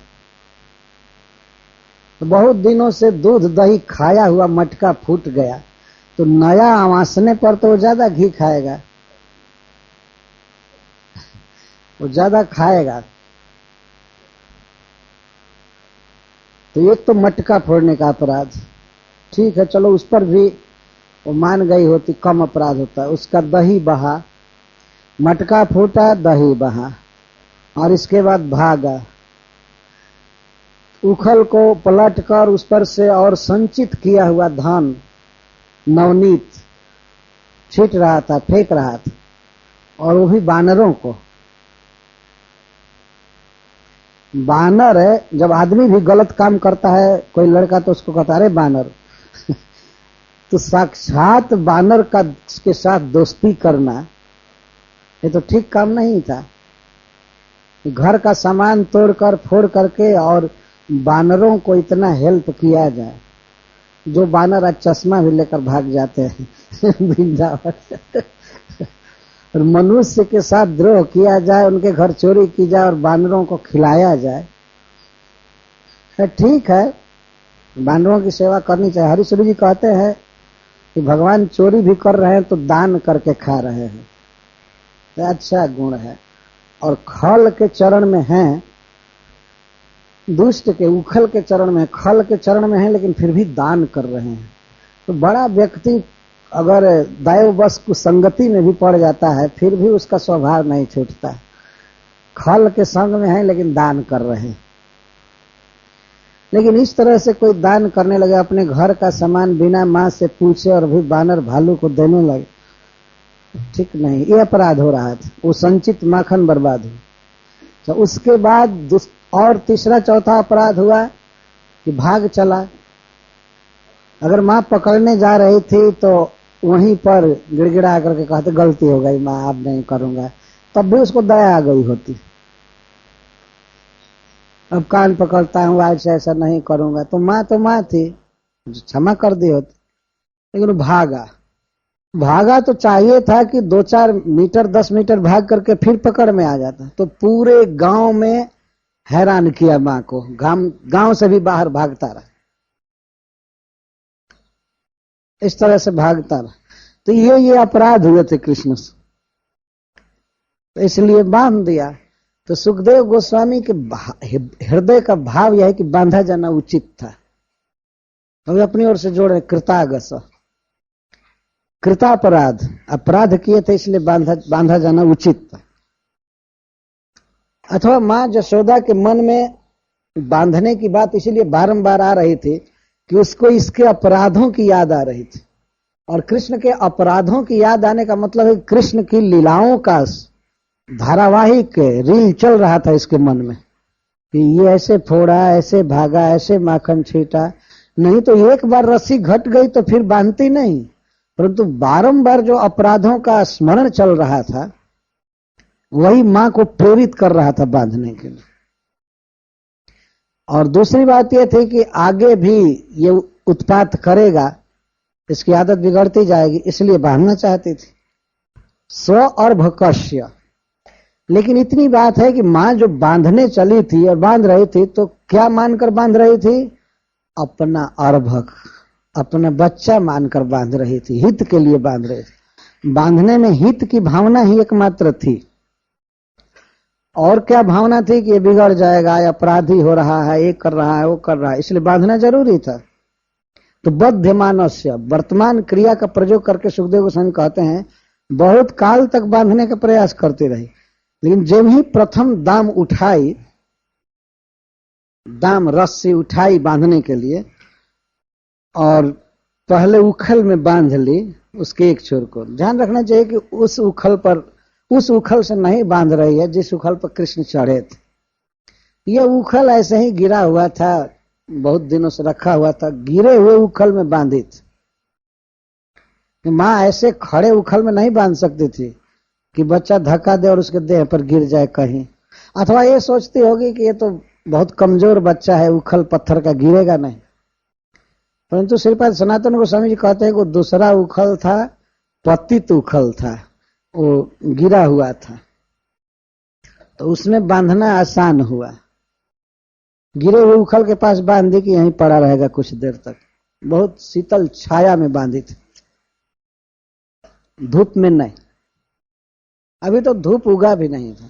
तो बहुत दिनों से दूध दही खाया हुआ मटका फूट गया, तो नया आवासने पर तो वो ज्यादा घी खाएगा, वो ज्यादा खाएगा। तो ये तो मटका फोड़ने का अपराध ठीक है, चलो उस पर भी वो मान गई होती, कम अपराध होता है। उसका दही बहा, मटका फूटा, दही बहा, और इसके बाद भागा। उखल को पलट कर उस पर से और संचित किया हुआ धान नवनीत छीट रहा था, फेंक रहा था, और वो भी बानरों को। बानर है, जब आदमी भी गलत काम करता है कोई लड़का तो उसको कहता है बानर तो साक्षात बानर का के साथ दोस्ती करना ये तो ठीक काम नहीं था। घर का सामान तोड़कर फोड़ करके और बानरों को इतना हेल्प किया जाए, जो बानर आज चश्मा भी लेकर भाग जाते हैं वृंदावन और मनुष्य के साथ द्रोह किया जाए, उनके घर चोरी की जाए और बानरों को खिलाया जाए, ठीक है, बानरों की सेवा करनी चाहिए। हरिश्री जी कहते हैं कि भगवान चोरी भी कर रहे हैं तो दान करके खा रहे हैं, तो अच्छा गुण है। और खल के चरण में हैं, दुष्ट के उखल के चरण में, खल के चरण में है, लेकिन फिर भी दान कर रहे हैं। तो बड़ा व्यक्ति अगर दैववश कुसंगति में भी पड़ जाता है फिर भी उसका स्वभाव नहीं छूटता। खल के संग में है लेकिन दान कर रहे हैं। लेकिन इस तरह से कोई दान करने लगे, अपने घर का सामान बिना मां से पूछे और भी बानर भालू को देने लगे, ठीक नहीं, ये अपराध हो रहा था। वो संचित माखन बर्बाद हुआ। तो उसके बाद और तीसरा चौथा अपराध हुआ कि भाग चला। अगर मां पकड़ने जा रही थी तो वहीं पर गिड़गिड़ा करके कहते गलती हो गई माँ, अब नहीं करूंगा, तब भी उसको दया आ गई होती। अब कान पकड़ता हूँ, आज से ऐसा नहीं करूंगा, तो माँ थी, क्षमा कर दी होती। लेकिन भागा भागा तो चाहिए था कि 2-4 मीटर 10 मीटर भाग करके फिर पकड़ में आ जाता, तो पूरे गांव में हैरान किया माँ को, गांव से भी बाहर भागता रहा, इस तरह से भागता रहा। तो ये अपराध हुए थे कृष्ण से, तो इसलिए बांध दिया। तो सुखदेव गोस्वामी के हृदय का भाव यह है कि बांधा जाना उचित था। तो वे अपनी ओर से जोड़ रहे कृतागस, कृतापराध, अपराध किए थे इसलिए बांधा जाना उचित था। अथवा मां जशोदा के मन में बांधने की बात इसलिए बारंबार आ रही थी कि उसको इसके अपराधों की याद आ रही थी, और कृष्ण के अपराधों की याद आने का मतलब है कृष्ण की लीलाओं का धारावाहिक रील चल रहा था इसके मन में, कि ये ऐसे फोड़ा, ऐसे भागा, ऐसे माखन छीटा। नहीं तो एक बार रस्सी घट गई तो फिर बांधती नहीं, परंतु बारंबार जो अपराधों का स्मरण चल रहा था वही मां को प्रेरित कर रहा था बांधने के लिए। और दूसरी बात यह थी कि आगे भी ये उत्पात करेगा, इसकी आदत बिगड़ती जाएगी, इसलिए बांधना चाहती थी। स्व और भकश्य। लेकिन इतनी बात है कि मां जो बांधने चली थी और बांध रही थी, तो क्या मानकर बांध रही थी? अपना अर्भक, अपना बच्चा मानकर बांध रही थी, हित के लिए बांध रही थी। बांधने में हित की भावना ही एकमात्र थी। और क्या भावना थी कि ये बिगड़ जाएगा, अपराधी हो रहा है, ये कर रहा है, वो कर रहा है, इसलिए बांधना जरूरी था। तो बध्यमानस्य, वर्तमान क्रिया का प्रयोग करके सुखदेव गोस्वामी कहते हैं बहुत काल तक बांधने का प्रयास करती रही, लेकिन जब ही प्रथम दाम उठाई, दाम रस्सी उठाई बांधने के लिए, और पहले उखल में बांध ली उसके एक छोर को। ध्यान रखना चाहिए कि उस उखल से नहीं बांध रही है जिस उखल पर कृष्ण चढ़े थे। यह उखल ऐसे ही गिरा हुआ था, बहुत दिनों से रखा हुआ था, गिरे हुए उखल में बांधी थी। मां ऐसे खड़े उखल में नहीं बांध सकती थी कि बच्चा धक्का दे और उसके देह पर गिर जाए कहीं, अथवा ये सोचती होगी कि ये तो बहुत कमजोर बच्चा है, उखल पत्थर का गिरेगा नहीं। परंतु श्रीपाद सनातन गोस्वामी जी कहते हैं कि दूसरा उखल था, पतित उखल था, वो गिरा हुआ था, तो उसमें बांधना आसान हुआ। गिरे हुए उखल के पास बांध दी कि यहीं पड़ा रहेगा कुछ देर तक। बहुत शीतल छाया में बांधी थी, धूप में नहीं। अभी तो धूप उगा भी नहीं था,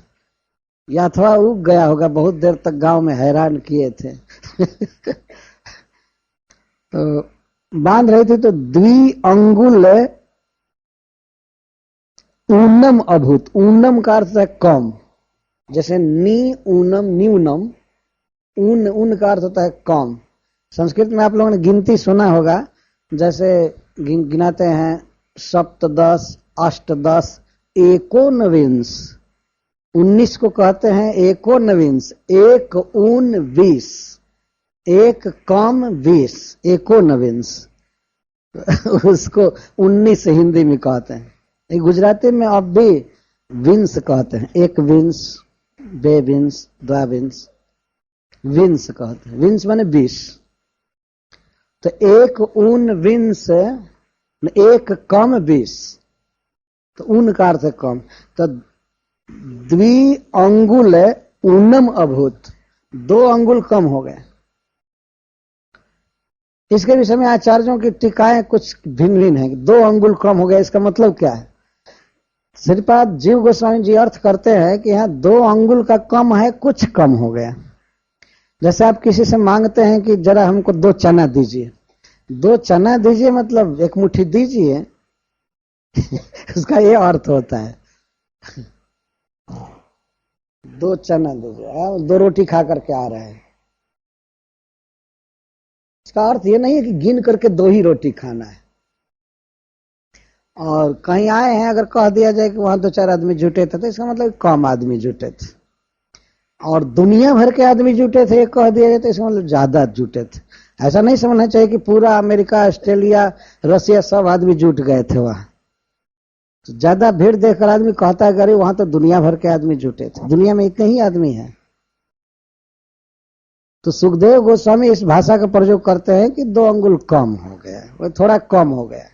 या अथवा उग गया होगा, बहुत देर तक गांव में हैरान किए थे। तो बांध रही थी, तो द्वि अंगुल ऊनम अभूत। ऊनम का अर्थ है कम, जैसे नी ऊनम न्यूनम, ऊन का अर्थ होता है कम। संस्कृत में आप लोगों ने गिनती सुना होगा, जैसे गिनाते हैं सप्तदश, अष्टदश, एकोनविंश। 19 को कहते हैं एकोनविंश, एक ऊन 20, एक कम 20, एकोनविंश। उसको 19 हिंदी में कहते हैं। गुजराती में अब भी विंश कहते हैं, एक विंश, बे विंश, द्वाविंश, विंश कहते हैं। विंश माने 20। तो एक ऊन विंश, एक कम 20, तो ऊन का अर्थ है कम। तो द्वि अंगुल ऊनम अभूत, 2 अंगुल कम हो गए। इसके विषय में आचार्यों की टीकाएं कुछ भिन्न भिन्न है। 2 अंगुल कम हो गया, इसका मतलब क्या है? श्रीपाद जीव गोस्वामी जी अर्थ करते हैं कि यहाँ 2 अंगुल का कम है, कुछ कम हो गया। जैसे आप किसी से मांगते हैं कि जरा हमको 2 चना दीजिए, 2 चना दीजिए मतलब 1 मुट्ठी दीजिए। उसका ये अर्थ होता है 2 चना दीजिए, 2 रोटी खा करके आ रहे हैं। इसका अर्थ ये नहीं है कि गिन करके 2 ही रोटी खाना है। और कहीं आए हैं, अगर कह दिया जाए कि वहां 2-4 आदमी जुटे थे, तो इसका मतलब कम आदमी जुटे थे। और दुनिया भर के आदमी जुटे थे, कह दिया जाए तो इसका मतलब ज्यादा जुटे थे। ऐसा नहीं समझना चाहिए कि पूरा अमेरिका, ऑस्ट्रेलिया, रसिया सब आदमी जुट गए थे वहां। तो ज्यादा भीड़ देखकर आदमी कहता है अरे वहां तो दुनिया भर के आदमी जुटे थे, दुनिया में इतने ही आदमी हैं। तो सुखदेव गोस्वामी इस भाषा का प्रयोग करते हैं कि 2 अंगुल कम हो गया, वो थोड़ा कम हो गया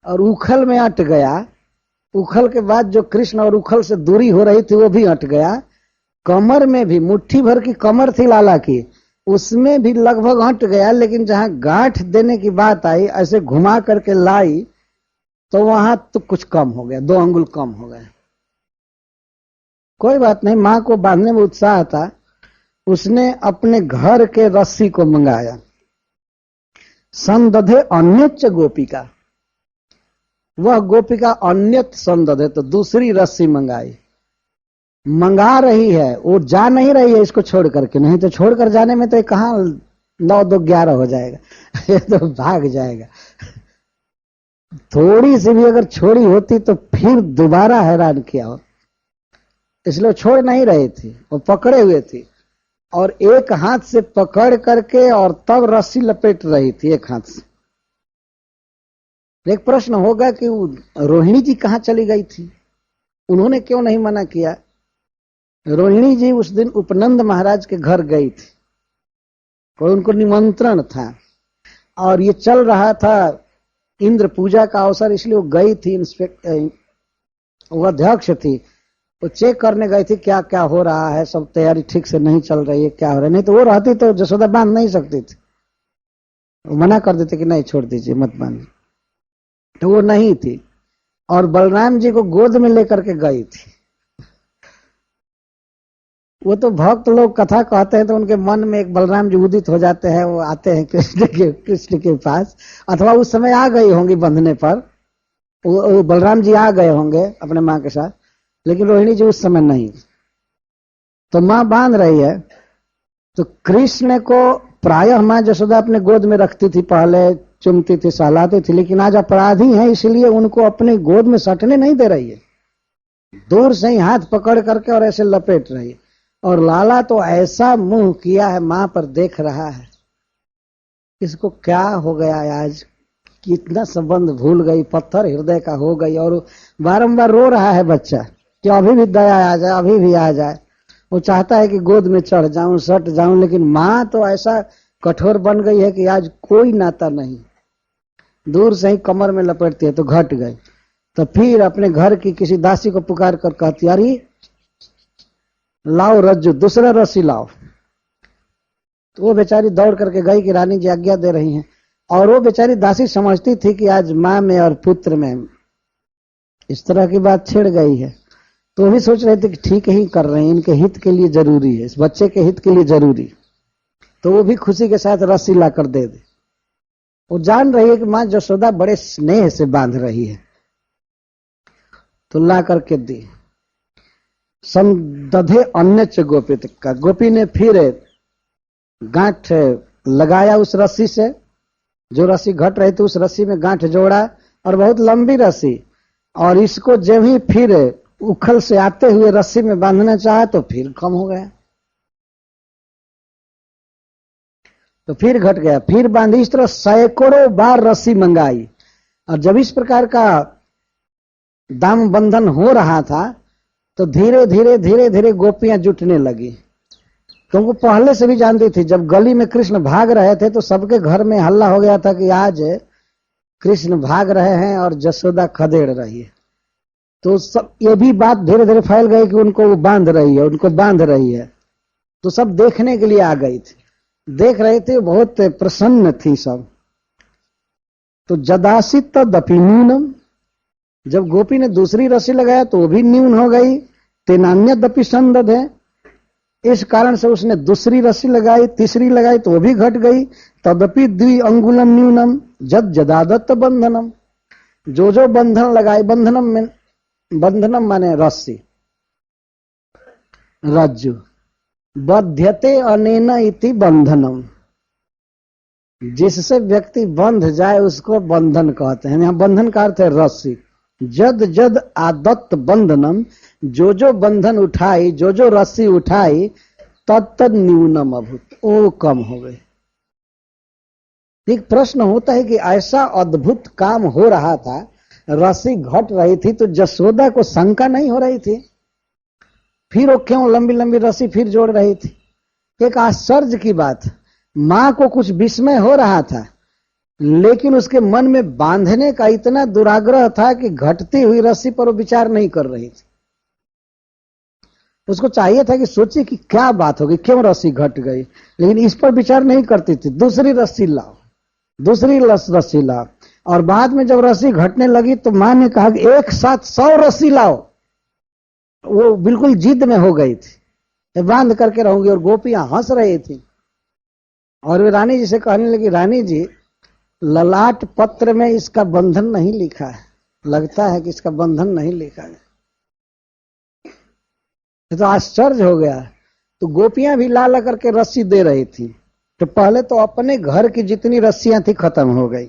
और उखल में अट गया। उखल के बाद जो कृष्ण और उखल से दूरी हो रही थी वो भी अट गया। कमर में भी, मुट्ठी भर की कमर थी लाला की, उसमें भी लगभग हट गया। लेकिन जहां गांठ देने की बात आई, ऐसे घुमा करके लाई, तो वहां तो कुछ कम हो गया, 2 अंगुल कम हो गए। कोई बात नहीं, मां को बांधने में उत्साह था, उसने अपने घर के रस्सी को मंगाया। संदधे अन्यच गोपिका, वह गोपिका अन्यत संदधे, तो दूसरी रस्सी मंगाई। मंगा रही है, वो जा नहीं रही है इसको छोड़ करके, नहीं तो छोड़कर जाने में तो कहां 9 2 11 हो जाएगा ये तो भाग जाएगा। थोड़ी सी भी अगर छोड़ी होती तो फिर दोबारा हैरान किया हो, इसलिए छोड़ नहीं रही थी, वो पकड़े हुए थी और एक हाथ से पकड़ करके और तब रस्सी लपेट रही थी एक हाथ से। एक प्रश्न होगा कि रोहिणी जी कहां चली गई थी, उन्होंने क्यों नहीं मना किया। रोहिणी जी उस दिन उपनंद महाराज के घर गई थी और उनको निमंत्रण था और ये चल रहा था इंद्र पूजा का अवसर, इसलिए वो गई थी। वो अध्यक्ष थी, वो चेक करने गई थी क्या क्या हो रहा है, सब तैयारी ठीक से नहीं चल रही है, क्या हो रहा है। नहीं तो वो रहती तो जसोदा बांध नहीं सकती थी, वो मना कर देते कि नहीं छोड़ दीजिए मत बांधिए, तो वो नहीं थी और बलराम जी को गोद में लेकर के गई थी। वो तो भक्त लोग कथा कहते हैं तो उनके मन में एक बलराम जी उदित हो जाते हैं, वो आते हैं कृष्ण के पास, अथवा उस समय आ गई होंगी बंधने पर, वो बलराम जी आ गए होंगे अपने माँ के साथ, लेकिन रोहिणी जी उस समय नहीं। तो माँ बांध रही है, तो कृष्ण को प्रायः माँ जसोदा अपने गोद में रखती थी, पहले चुमती थी, सहलाती थी, लेकिन आज अपराधी हैं इसलिए उनको अपने गोद में सटने नहीं दे रही है, दूर से ही हाथ पकड़ करके और ऐसे लपेट रही है। और लाला तो ऐसा मुंह किया है, मां पर देख रहा है इसको क्या हो गया है आज, कितना संबंध भूल गई, पत्थर हृदय का हो गई। और बारंबार रो रहा है बच्चा कि अभी भी दया आ जाए, अभी भी आ जाए। वो चाहता है कि गोद में चढ़ जाऊं, सट जाऊं, लेकिन मां तो ऐसा कठोर बन गई है कि आज कोई नाता नहीं, दूर से ही कमर में लपेटती है। तो घट गई, तो फिर अपने घर की किसी दासी को पुकार कर कहती, अरे लाओ रज्जू, दूसरा रस्सी लाओ। तो वो बेचारी दौड़ करके गई कि रानी जी आज्ञा दे रही हैं, और वो बेचारी दासी समझती थी कि आज माँ में और पुत्र में इस तरह की बात छिड़ गई है, तो वो भी सोच रहे थे कि ठीक ही कर रहे हैं, इनके हित के लिए जरूरी है, इस बच्चे के हित के लिए जरूरी। तो वो भी खुशी के साथ रस्सी ला कर दे दे। वो जान रही है कि माँ जसोदा बड़े स्नेह से बांध रही है, तो ला करके दी। संदधे अन्य गोपी का, गोपी ने फिर गांठ लगाया उस रस्सी से, जो रस्सी घट रही थी उस रस्सी में गांठ जोड़ा, और बहुत लंबी रस्सी, और इसको जब ही फिर उखल से आते हुए रस्सी में बांधना चाहा तो फिर कम हो गया, तो फिर घट गया, फिर बांधी। इस तरह सैकड़ों बार रस्सी मंगाई, और जब इस प्रकार का दाम बंधन हो रहा था तो धीरे धीरे धीरे धीरे गोपियां जुटने लगी। क्योंकि पहले से भी जानती थी, जब गली में कृष्ण भाग रहे थे तो सबके घर में हल्ला हो गया था कि आज कृष्ण भाग रहे हैं और जसोदा खदेड़ रही है। तो सब ये भी बात धीरे धीरे फैल गई कि उनको वो बांध रही है, उनको बांध रही है। तो सब देखने के लिए आ गई थी, देख रहे थे, बहुत प्रसन्न थी सब। तो जदासी तदपि न्यूनम, जब गोपी ने दूसरी रस्सी लगाया तो वो भी न्यून हो गई। तेनान्यदपि संदधे, इस कारण से उसने दूसरी रस्सी लगाई, तीसरी लगाई तो वो भी घट गई। तदपि द्वि अंगुलम न्यूनम जद जदादत्त बंधनम, जो जो बंधन लगाए, बंधनम में, बंधनम माने रस्सी, रज्जु, बध्यते अनेन इति बंधनम, जिससे व्यक्ति बंध जाए उसको बंधन कहते हैं। यहां बंधन का अर्थ है रस्सी। जद जद आदत्त बंधनम, जो जो बंधन उठाई, जो जो रस्सी उठाई, तद तद न्यूनम अभूत, वो कम हो गई। एक प्रश्न होता है कि ऐसा अद्भुत काम हो रहा था, रस्सी घट रही थी, तो जसोदा को शंका नहीं हो रही थी? फिर वो क्यों लंबी लंबी रस्सी फिर जोड़ रही थी? एक आश्चर्य की बात, मां को कुछ विस्मय हो रहा था, लेकिन उसके मन में बांधने का इतना दुराग्रह था कि घटती हुई रस्सी पर वो विचार नहीं कर रही थी। उसको चाहिए था कि सोचे कि क्या बात होगी, क्यों रस्सी घट गई, लेकिन इस पर विचार नहीं करती थी। दूसरी रस्सी लाओ, दूसरी रस्सी लाओ, और बाद में जब रस्सी घटने लगी तो मां ने कहा कि एक साथ 100 रस्सी लाओ। वो बिल्कुल जिद में हो गई थी, बांध करके रहूंगी, और गोपियां हंस रही थी। और वे रानी जी से कहने लगी, रानी जी, ललाट पत्र में इसका बंधन नहीं लिखा है, लगता है कि इसका बंधन नहीं लिखा है। तो आश्चर्य हो गया। तो गोपियां भी ला ला करके रस्सी दे रही थी, तो पहले तो अपने घर की जितनी रस्सियां थी खत्म हो गई।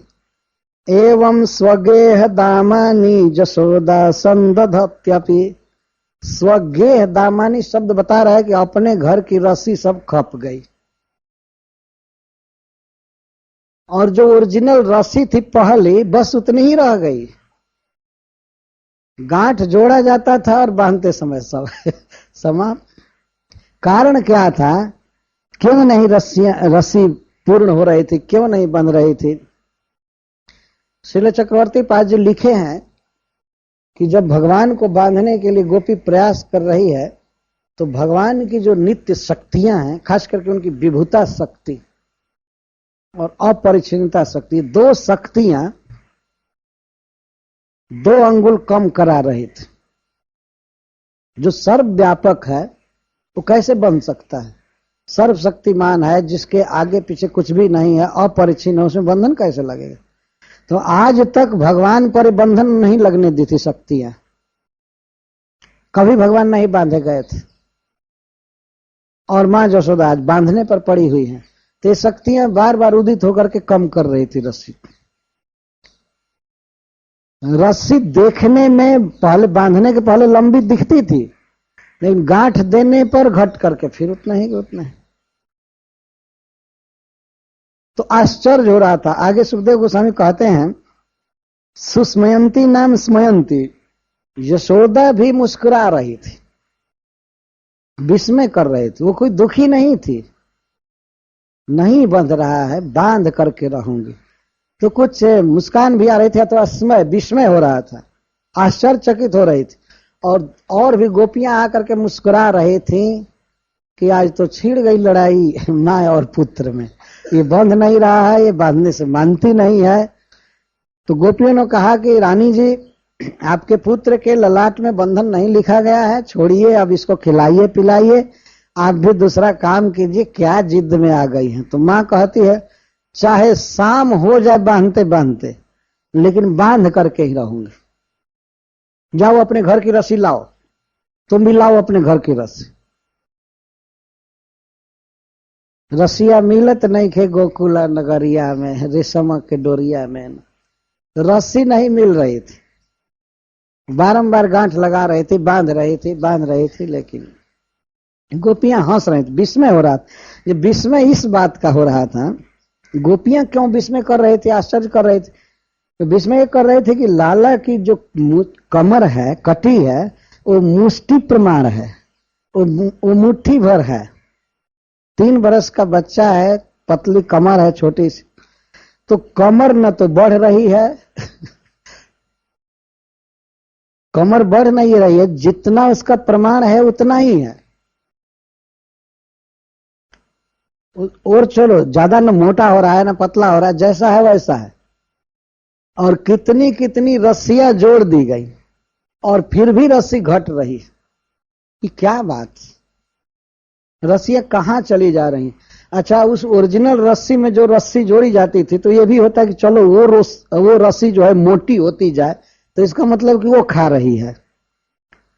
एवं स्वगेह दामानी जसोदा संदधत्यपि। स्वगेह दामानी शब्द बता रहा है कि अपने घर की रस्सी सब खप गई, और जो ओरिजिनल रस्सी थी पहली, बस उतनी ही रह गई। गांठ जोड़ा जाता था और बांधते समय सब समाप्त। कारण क्या था? क्यों नहीं रस्सी पूर्ण हो रही थी, क्यों नहीं बंध रही थी? श्रील चक्रवर्ती पाद जी लिखे हैं कि जब भगवान को बांधने के लिए गोपी प्रयास कर रही है, तो भगवान की जो नित्य शक्तियां हैं, खास करके उनकी विभुता शक्ति और अपरिच्छिन्नता शक्ति, दो शक्तियां 2 अंगुल कम करा रही थी। जो सर्वव्यापक है वो कैसे बन सकता है? सर्वशक्तिमान है, जिसके आगे पीछे कुछ भी नहीं है, अपरिच्छिन्न है, उसमें बंधन कैसे लगेगा? तो आज तक भगवान पर बंधन नहीं लगने दी थी शक्तियां, कभी भगवान नहीं बांधे गए थे, और मां जसोदा आज बांधने पर पड़ी हुई है। तो ये शक्तियां बार बार उदित होकर के कम कर रही थी रस्सी। रस्सी देखने में पहले, बांधने के पहले लंबी दिखती थी, लेकिन गांठ देने पर घट करके फिर उतना ही उतना ही। तो आश्चर्य हो रहा था। आगे सुखदेव गोस्वामी कहते हैं, सुस्मयंती नाम स्मयंती, यशोदा भी मुस्कुरा रही थी, विस्मय कर रही थी। वो कोई दुखी नहीं थी, नहीं बंध रहा है, बांध करके रहूंगी। तो कुछ मुस्कान भी आ रही थी, अथवा विस्मय हो रहा था, आश्चर्यचकित हो रही थी। और भी गोपियां आकर के मुस्कुरा रही थी कि आज तो छिड़ गई लड़ाई माँ और पुत्र में, ये बंध नहीं रहा है, ये बांधने से मानती नहीं है। तो गोपियों ने कहा कि रानी जी, आपके पुत्र के ललाट में बंधन नहीं लिखा गया है, छोड़िए, अब इसको खिलाइए पिलाइए, आप भी दूसरा काम कीजिए, क्या जिद में आ गई हैं। तो माँ कहती है, चाहे शाम हो जाए बांधते बांधते, लेकिन बांध करके ही रहूंगी। जाओ अपने घर की रस्सी लाओ, तुम भी लाओ अपने घर की रस्सी। रसिया मिलत नहीं खे गोकुला नगरिया में, रेशम के डोरिया में। रस्सी नहीं मिल रही थी, बारंबार गांठ लगा रही थी, बांध रही थी, लेकिन गोपियां हंस रही थी, विस्मय हो रहा था। ये विस्मय इस बात का हो रहा था, गोपियां क्यों विस्मय कर रही थी, आश्चर्य कर रही थी? तो विस्मय कर रहे थे कि लाला की जो कमर है, कटी है, वो मुष्टि प्रमाण है, वो मुट्ठी भर है। 3 बरस का बच्चा है, पतली कमर है छोटी सी, तो कमर न तो बढ़ रही है कमर बढ़ नहीं रही है, जितना उसका प्रमाण है उतना ही है। और चलो, ज्यादा न मोटा हो रहा है न पतला हो रहा है, जैसा है वैसा है। और कितनी कितनी रस्सियां जोड़ दी गई, और फिर भी रस्सी घट रही। कि क्या बात, रस्सियां कहां चली जा रही? अच्छा, उस ओरिजिनल रस्सी में जो रस्सी जोड़ी जाती थी, तो ये भी होता है कि चलो वो रस्सी जो है मोटी होती जाए, तो इसका मतलब कि वो खा रही है,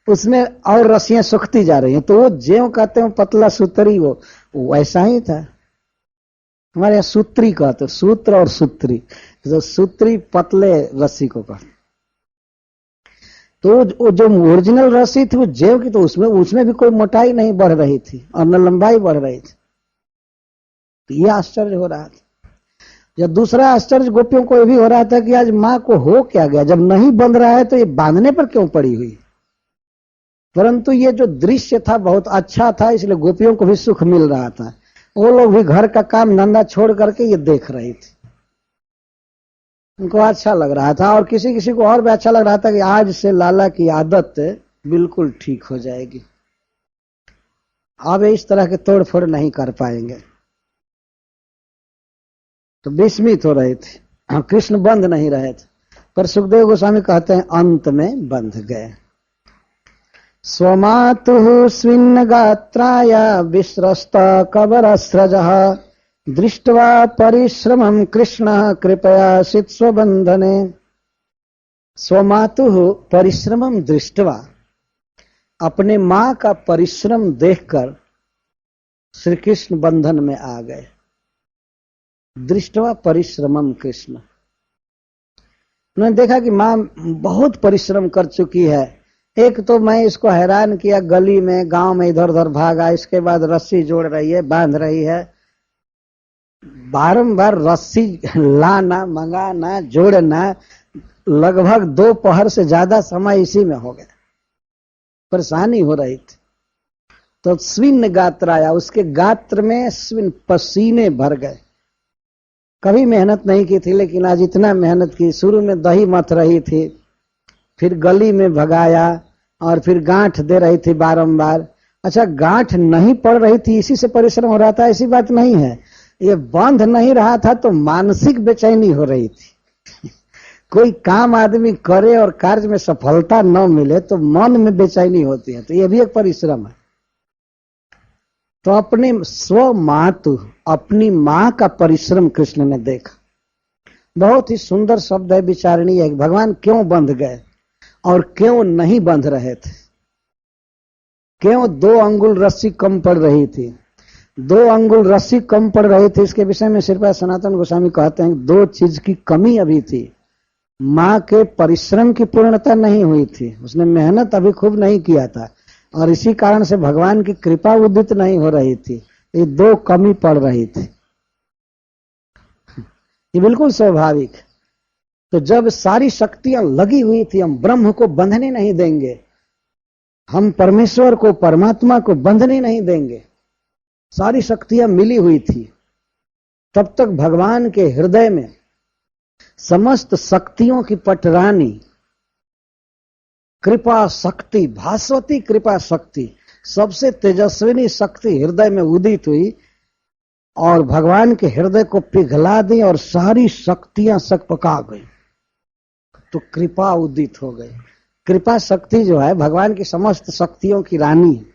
उसमें और रस्सियां सूखती जा रही हैं। तो वो ज्यों कहते हैं पतला सूत्री, वो वैसा ही था। हमारे यहाँ सूत्री कहते, सूत्र और सूत्री, तो सूत्री पतले रस्सी को कहते। तो जो ओरिजिनल रस्सी थी वो जेव की, तो उसमें भी कोई मोटाई नहीं बढ़ रही थी और न लंबाई बढ़ रही थी। ये आश्चर्य हो रहा था। या दूसरा आश्चर्य गोपियों को यह भी हो रहा था कि आज माँ को हो क्या गया, जब नहीं बंध रहा है तो ये बांधने पर क्यों पड़ी हुई। परंतु ये जो दृश्य था बहुत अच्छा था, इसलिए गोपियों को भी सुख मिल रहा था। वो लोग भी घर का काम धंधा छोड़ करके ये देख रही थी, उनको अच्छा लग रहा था। और किसी किसी को और भी अच्छा लग रहा था कि आज से लाला की आदत बिल्कुल ठीक हो जाएगी, अब इस तरह के तोड़ फोड़ नहीं कर पाएंगे। तो विस्मित हो रहे थे, कृष्ण बंध नहीं रहे थे। पर सुखदेव गोस्वामी कहते हैं अंत में बंध गए। स्वमातुः स्विन्न गात्राय विस्रस्त कबरस्रजः दृष्ट्वा परिश्रमं कृष्णः कृपयासित स्वबंधने। स्वमातुः परिश्रमं दृष्ट्वा, अपने मां का परिश्रम देखकर श्री कृष्ण बंधन में आ गए। दृष्ट्वा परिश्रमम कृष्ण, उन्होंने देखा कि मां बहुत परिश्रम कर चुकी है। एक तो मैं इसको हैरान किया, गली में गांव में इधर उधर भागा, इसके बाद रस्सी जोड़ रही है, बांध रही है, बारंबार रस्सी लाना, मंगाना, जोड़ना, लगभग 2 पहर से ज्यादा समय इसी में हो गया, परेशानी हो रही थी। तो स्विन्न गात्र आया, उसके गात्र में स्विन्न पसीने भर गए। कभी मेहनत नहीं की थी लेकिन आज इतना मेहनत की। शुरू में दही मथ रही थी, फिर गली में भगाया और फिर गांठ दे रही थी बारंबार। अच्छा, गांठ नहीं पड़ रही थी इसी से परिश्रम हो रहा था, ऐसी बात नहीं है। ये बंध नहीं रहा था तो मानसिक बेचैनी हो रही थी। कोई काम आदमी करे और कार्य में सफलता न मिले तो मन में बेचैनी होती है, तो ये भी एक परिश्रम है। तो अपने स्व मातु, अपनी मां का परिश्रम कृष्ण ने देखा। बहुत ही सुंदर शब्द है, विचारणीय है। भगवान क्यों बंध गए और क्यों नहीं बंध रहे थे, क्यों 2 अंगुल रस्सी कम पड़ रही थी। 2 अंगुल रस्सी कम पड़ रही थी, इसके विषय में श्रीपाद सनातन गोस्वामी कहते हैं 2 चीज की कमी अभी थी। मां के परिश्रम की पूर्णता नहीं हुई थी, उसने मेहनत अभी खूब नहीं किया था, और इसी कारण से भगवान की कृपा उदित नहीं हो रही थी। ये 2 कमी पड़ रही थी, ये बिल्कुल स्वाभाविक। तो जब सारी शक्तियां लगी हुई थी, हम ब्रह्म को बंधने नहीं देंगे, हम परमेश्वर को, परमात्मा को बंधने नहीं देंगे, सारी शक्तियां मिली हुई थी, तब तक भगवान के हृदय में समस्त शक्तियों की पटरानी कृपा शक्ति, भास्वती कृपा शक्ति, सबसे तेजस्विनी शक्ति हृदय में उदित हुई और भगवान के हृदय को पिघला दी और सारी शक्तियां सकपका गई। तो कृपा उदित हो गई। कृपा शक्ति जो है भगवान की समस्त शक्तियों की रानी है,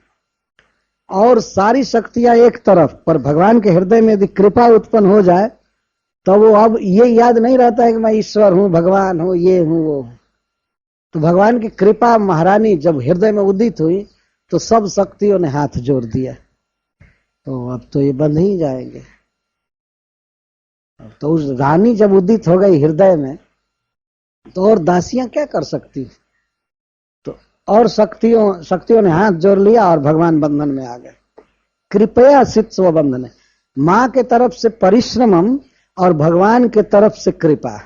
और सारी शक्तियां एक तरफ, पर भगवान के हृदय में यदि कृपा उत्पन्न हो जाए तो वो अब ये याद नहीं रहता है कि मैं ईश्वर हूं, भगवान हूं, ये हूं, वो हूं। तो भगवान की कृपा महारानी जब हृदय में उदित हुई तो सब शक्तियों ने हाथ जोड़ दिया। तो अब तो ये बंध ही जाएंगे। तो उस रानी जब उदित हो गई हृदय में, तो और दासियां क्या कर सकती। तो और शक्तियों ने हाथ जोड़ लिया और भगवान बंधन में आ गए। कृपया सित स्वबंधन, मां के तरफ से परिश्रमम और भगवान के तरफ से कृपा,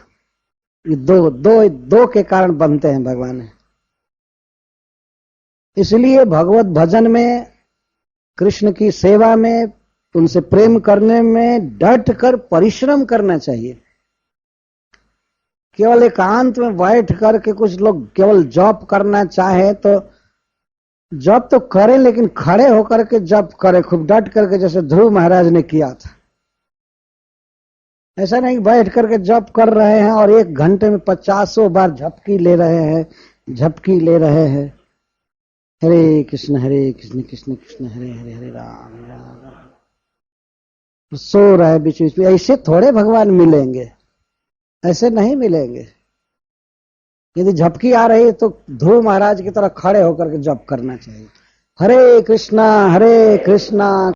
ये दो के कारण बनते हैं भगवान। इसलिए भगवत भजन में, कृष्ण की सेवा में, उनसे प्रेम करने में डट कर परिश्रम करना चाहिए। केवल एकांत में बैठ करके कुछ लोग केवल जप करना चाहे तो जप तो करें, लेकिन खड़े होकर के जप करें खूब डट करके, जैसे ध्रुव महाराज ने किया था। ऐसा नहीं बैठ करके जप कर रहे हैं और 1 घंटे में 50 बार झपकी ले रहे हैं। हरे कृष्ण कृष्ण कृष्ण हरे हरे, हरे राम राम राम। सो रहे बीच बीच में। ऐसे थोड़े भगवान मिलेंगे, ऐसे नहीं मिलेंगे। यदि झपकी आ रही है तो ध्रुव महाराज की तरह खड़े होकर के जप करना चाहिए। हरे कृष्णा